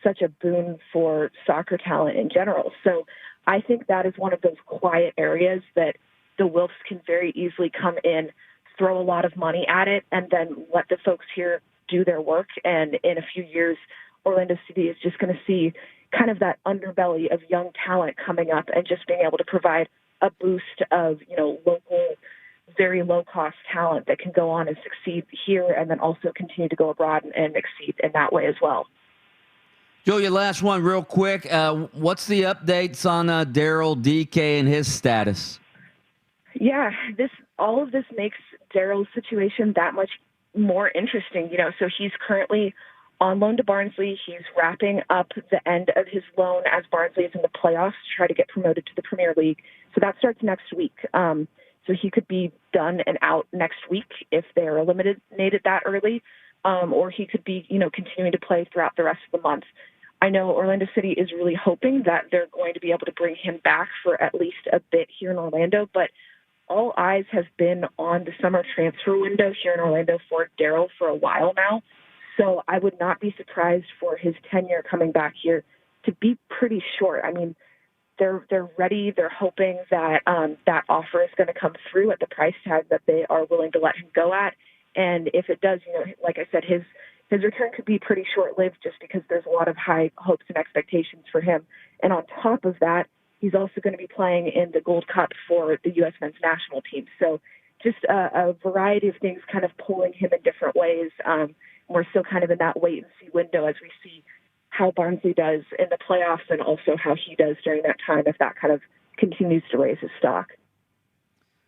such a boon for soccer talent in general. So I think that is one of those quiet areas that the Wilfs can very easily come in, throw a lot of money at it, and then let the folks here do their work. And in a few years, Orlando City is just going to see kind of that underbelly of young talent coming up and just being able to provide a boost of, local, very low-cost talent that can go on and succeed here and then also continue to go abroad and exceed in that way as well. Julia, last one real quick. What's the updates on Daryl DK and his status? Yeah, all of this makes Daryl's situation that much more interesting. So he's currently on loan to Barnsley. He's wrapping up the end of his loan as Barnsley is in the playoffs to try to get promoted to the Premier League. So that starts next week. So he could be done and out next week if they're eliminated that early, or he could be, continuing to play throughout the rest of the month. I know Orlando City is really hoping that they're going to be able to bring him back for at least a bit here in Orlando, but all eyes have been on the summer transfer window here in Orlando for Daryl for a while now. So I would not be surprised for his tenure coming back here to be pretty short. I mean, they're ready. They're hoping that that offer is going to come through at the price tag that they are willing to let him go at. And if it does, like I said, his return could be pretty short-lived just because there's a lot of high hopes and expectations for him. And on top of that, he's also going to be playing in the Gold Cup for the U.S. men's national team. So just a variety of things kind of pulling him in different ways. We're still kind of in that wait-and-see window as we see how Barnsley does in the playoffs and also how he does during that time if that kind of continues to raise his stock.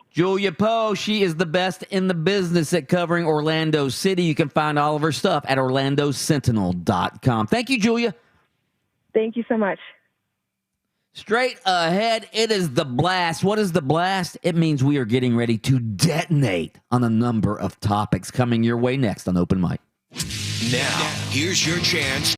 Julia Poe, she is the best in the business at covering Orlando City. You can find all of her stuff at orlandosentinel.com. Thank you, Julia. Thank you so much. Straight ahead, it is the blast. What is the blast? It means we are getting ready to detonate on a number of topics coming your way next on Open Mic. Now, here's your chance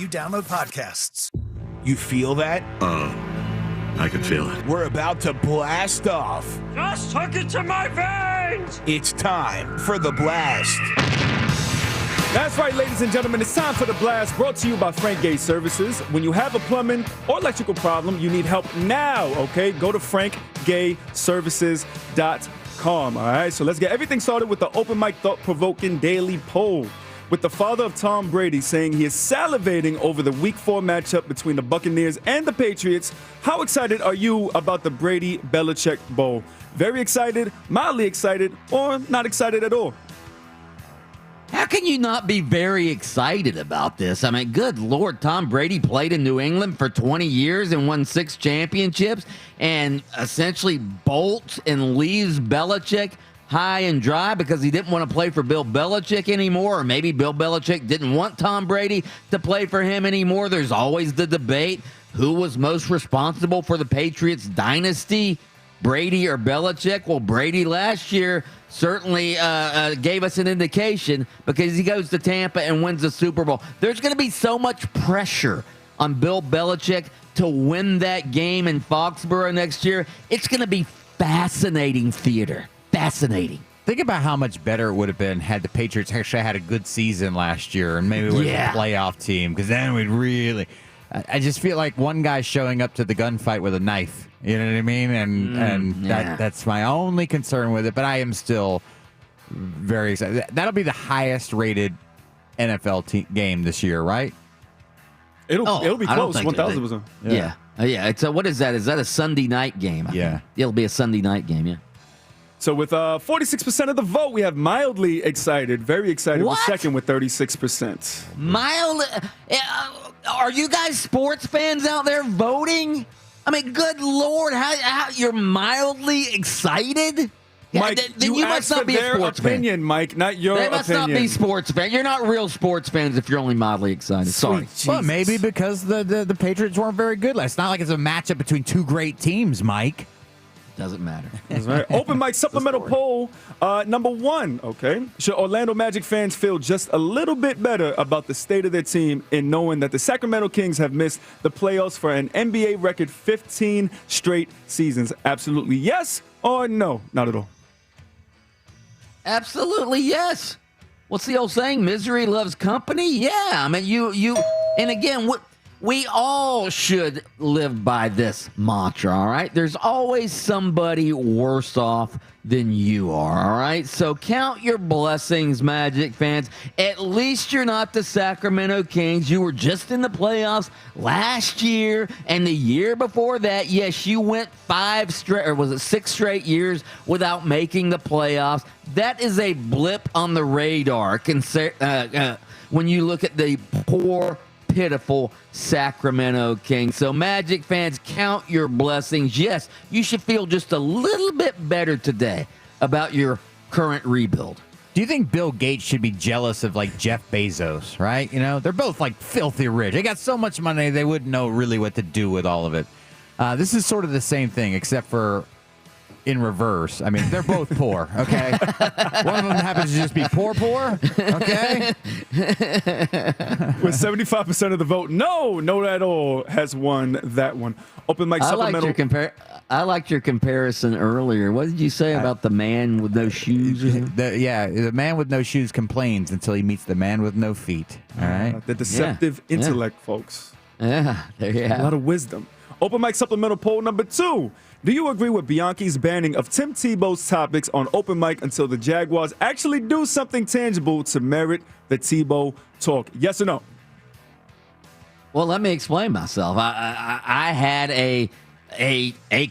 you download podcasts. You feel that? I can feel it. We're about to blast off. Just hook it to my veins! It's time for The Blast. That's right, ladies and gentlemen. It's time for The Blast, brought to you by Frank Gay Services. When you have a plumbing or electrical problem, you need help now, okay? Go to frankgayservices.com, all right? So let's get everything started with the open mic thought-provoking daily poll. With the father of Tom Brady saying he is salivating over the Week 4 matchup between the Buccaneers and the Patriots, how excited are you about the Brady-Belichick Bowl? Very excited, mildly excited, or not excited at all? How can you not be very excited about this? I mean, good Lord, Tom Brady played in New England for 20 years and won 6 championships and essentially bolts and leaves Belichick high and dry because he didn't want to play for Bill Belichick anymore, or maybe Bill Belichick didn't want Tom Brady to play for him anymore. There's always the debate, who was most responsible for the Patriots dynasty, Brady or Belichick? Well, Brady last year certainly gave us an indication because he goes to Tampa and wins the Super Bowl. There's going to be so much pressure on Bill Belichick to win that game in Foxborough next year. It's going to be fascinating theater. Fascinating. Think about how much better it would have been had the Patriots actually had a good season last year and maybe we're a playoff team, because then we'd really... I just feel like one guy showing up to the gunfight with a knife. You know what I mean? And that's my only concern with it. But I am still very excited. That'll be the highest rated NFL game this year, right? It'll be close. 1,000%. Yeah. It's what is that? Is that a Sunday night game? I think. It'll be a Sunday night game. Yeah. So with 46% of the vote, we have mildly excited, very excited. What? We're second with 36%. Mildly? Are you guys sports fans out there voting? I mean, good Lord, how you're mildly excited? Mike, then you must not be a sports opinion, fan. Mike, not your opinion. They must not be sports fans. You're not real sports fans if you're only mildly excited. Sorry. Well, maybe because the Patriots weren't very good. It's not like it's a matchup between two great teams, Mike. Doesn't matter. That's right. Open mic supplemental poll number 1. Okay, should Orlando Magic fans feel just a little bit better about the state of their team in knowing that the Sacramento Kings have missed the playoffs for an NBA record 15 straight seasons? Absolutely yes or no? Not at all. Absolutely yes. What's the old saying? Misery loves company. Yeah, I mean you. And again, we all should live by this mantra, all right? There's always somebody worse off than you are, all right? So count your blessings, Magic fans. At least you're not the Sacramento Kings. You were just in the playoffs last year and the year before that. Yes, you went 6 straight years without making the playoffs. That is a blip on the radar when you look at the poor, pitiful Sacramento Kings. So Magic fans, count your blessings. Yes, you should feel just a little bit better today about your current rebuild. Do you think Bill Gates should be jealous of like Jeff Bezos, right? You know, they're both like filthy rich. They got so much money they wouldn't know really what to do with all of it. This is sort of the same thing, except for in reverse. I mean, they're both poor, okay? One of them happens to just be poor, okay? With 75% of the vote, no at all has won that one. Open mic supplemental. I liked your comparison earlier. What did you say about the man with no shoes? The man with no shoes complains until he meets the man with no feet, all right? The deceptive intellect, folks. Yeah, there you have a lot of wisdom. Open mic supplemental poll number 2. Do you agree with Bianchi's banning of Tim Tebow's topics on open mic until the Jaguars actually do something tangible to merit the Tebow talk? Yes or no? Well, let me explain myself. I had a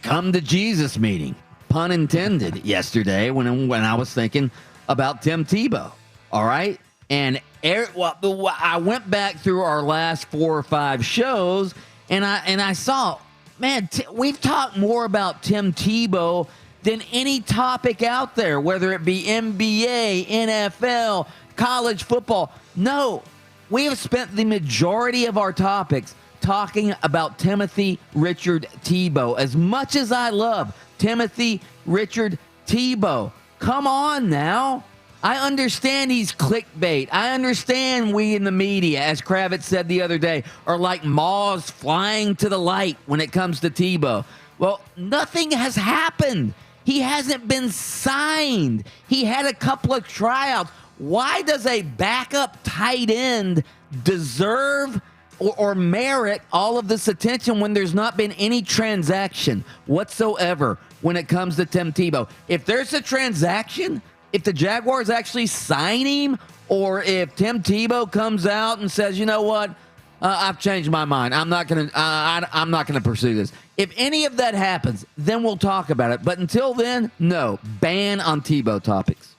come to Jesus meeting, pun intended, yesterday when I was thinking about Tim Tebow. All right, and I went back through our last 4 or 5 shows, and I saw. Man, we've talked more about Tim Tebow than any topic out there, whether it be NBA, NFL, college football. No, we have spent the majority of our topics talking about Timothy Richard Tebow. As much as I love Timothy Richard Tebow, come on now. I understand he's clickbait. I understand we in the media, as Kravitz said the other day, are like moths flying to the light when it comes to Tebow. Well, nothing has happened. He hasn't been signed. He had a couple of tryouts. Why does a backup tight end deserve or merit all of this attention when there's not been any transaction whatsoever when it comes to Tim Tebow? If there's a transaction, if the Jaguars actually sign him, or if Tim Tebow comes out and says, you know what, I've changed my mind, I'm not gonna pursue this. If any of that happens, then we'll talk about it. But until then, no, ban on Tebow topics.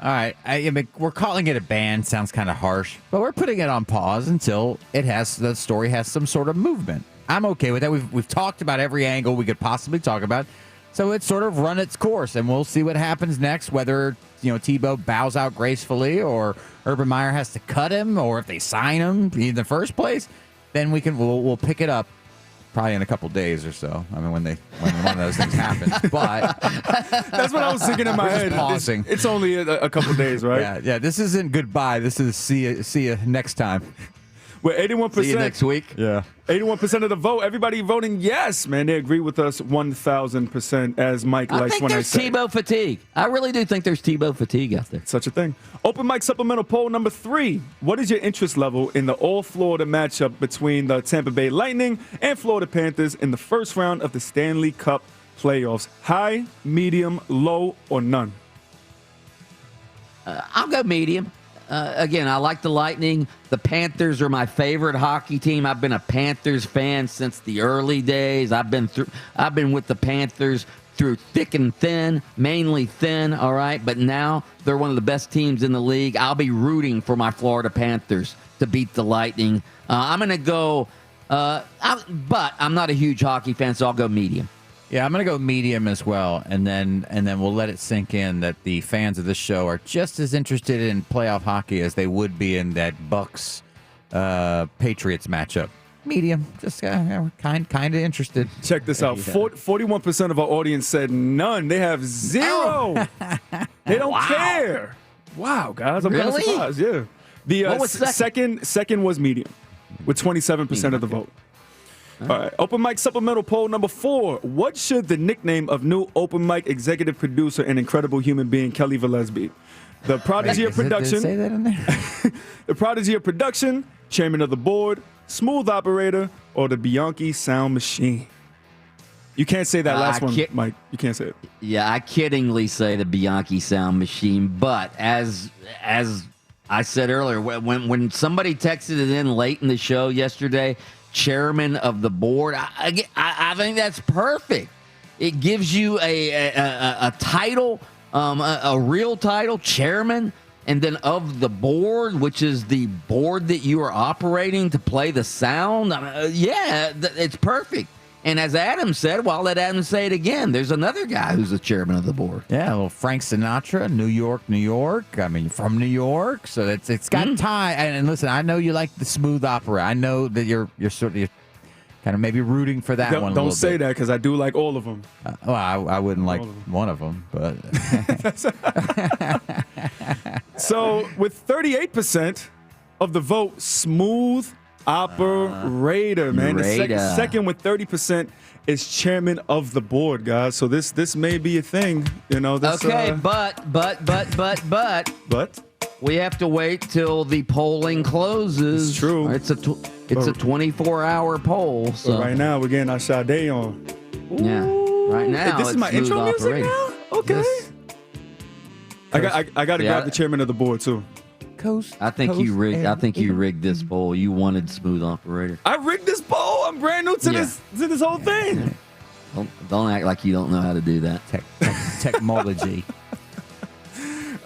All right, I mean, we're calling it a ban. Sounds kind of harsh, but we're putting it on pause until the story has some sort of movement. I'm okay with that. We've talked about every angle we could possibly talk about, so it's sort of run its course, and we'll see what happens next. Whether Tebow bows out gracefully, or Urban Meyer has to cut him, or if they sign him in the first place, then we'll pick it up. Probably in a couple days or so. I mean, when one of those things happens. But that's what I was thinking in my head. Pausing. It's only a couple days, right? Yeah. This isn't goodbye. This is see you next time. We're 81%. See you next week. Yeah. 81% of the vote. Everybody voting yes, man. They agree with us 1,000%, as Mike likes when I say. I think there's Tebow fatigue. I really do think there's Tebow fatigue out there. Such a thing. Open mic supplemental poll number 3. What is your interest level in the all-Florida matchup between the Tampa Bay Lightning and Florida Panthers in the first round of the Stanley Cup playoffs? High, medium, low, or none? I'll go medium. Again, I like the Lightning. The Panthers are my favorite hockey team. I've been a Panthers fan since the early days. I've been with the Panthers through thick and thin, mainly thin, all right? But now they're one of the best teams in the league. I'll be rooting for my Florida Panthers to beat the Lightning. I'm going to go, but I'm not a huge hockey fan, so I'll go medium. Yeah, I'm going to go medium as well, and then we'll let it sink in that the fans of this show are just as interested in playoff hockey as they would be in that Bucks Patriots matchup. Medium, just kind of interested. Check this out. 41% of our audience said none. They have zero. Oh. They don't care. Wow, guys, I'm kind of surprised. Yeah, the what was second was medium, with 27% of the vote. All right. Open mic supplemental poll number 4. What should the nickname of new open mic executive producer and incredible human being Kelly Velez be? The prodigy of production. Say that in there? The prodigy of production, chairman of the board, smooth operator, or the Bianchi sound machine? You can't say that last one, Mike. You can't say it. Yeah, I kiddingly say the Bianchi sound machine, but as I said earlier, when somebody texted it in late in the show yesterday, chairman of the board, I think that's perfect. It gives you a title, a real title, chairman, and then of the board, which is the board that you are operating to play the sound. It's perfect. And as Adam said, well, I'll let Adam say it again. There's another guy who's the chairman of the board. Yeah, well, Frank Sinatra, New York. I mean, from New York, so it's got tie. And listen, I know you like the smooth opera. I know that you're kind of maybe rooting for that one. Don't say that, because I do like all of them. I wouldn't like one of them, but so with 38% of the vote, smooth operator, man. The second with 30% is chairman of the board, guys. So this may be a thing, This, okay, but we have to wait till the polling closes. It's true. It's a 24-hour poll. So right now we're getting our Sade on. Yeah, right now. This is my intro music now. Okay. Yes. I got to grab the chairman of the board too. I think you rigged this poll. You wanted smooth operator. I rigged this poll. I'm brand new to this whole thing. Don't act like you don't know how to do that. Technology.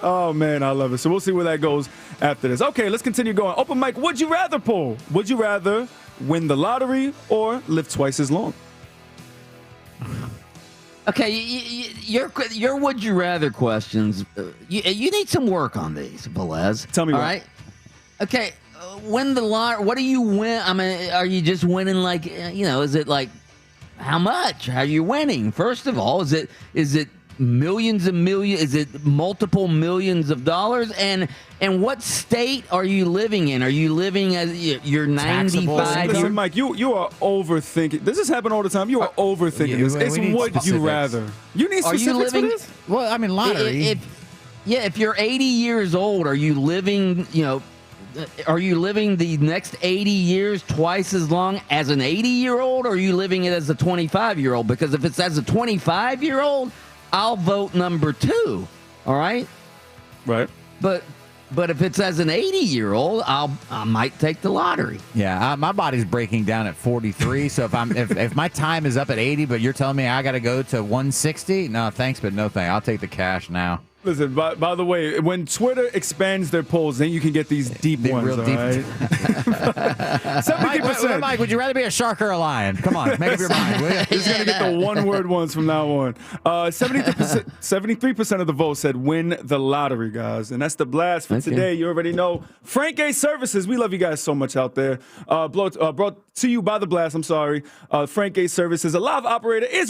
Oh man, I love it. So we'll see where that goes after this. Okay, let's continue going. Open mic. Would you rather poll? Would you rather win the lottery or live twice as long? Okay, your would you rather questions. You need some work on these, Velez. Tell me all what. right? Okay, win the lottery. What do you win? I mean, are you just winning like is it like how much? How are you winning? First of all, is it millions and millions? Is it multiple millions of dollars? And what state are you living in? Are you living as you're 95? Listen, Mike, you are overthinking. This has happened all the time. You are overthinking this. It's would you rather. You need specifics for this? Well, I mean, lottery. If you're 80 years old, are you living, are you living the next 80 years twice as long as an 80-year-old, or are you living it as a 25-year-old? Because if it's as a 25-year-old, I'll vote number 2. All right? Right. But if it's as an 80-year-old, I might take the lottery. Yeah, my body's breaking down at 43. So if my time is up at 80, but you're telling me I got to go to 160, no thanks, but no thanks. I'll take the cash now. Listen, by the way, when Twitter expands their polls, then you can get these deep ones, real all deep. right? 70%. Mike, would you rather be a shark or a lion? Come on, make up your mind, will you? He's going to get the one-word ones from now on. 73% of the vote said win the lottery, guys. And that's the blast for today. You already know. Frank A. Services, we love you guys so much out there. Brought to you by the blast, I'm sorry. Frank A. Services, a live operator, is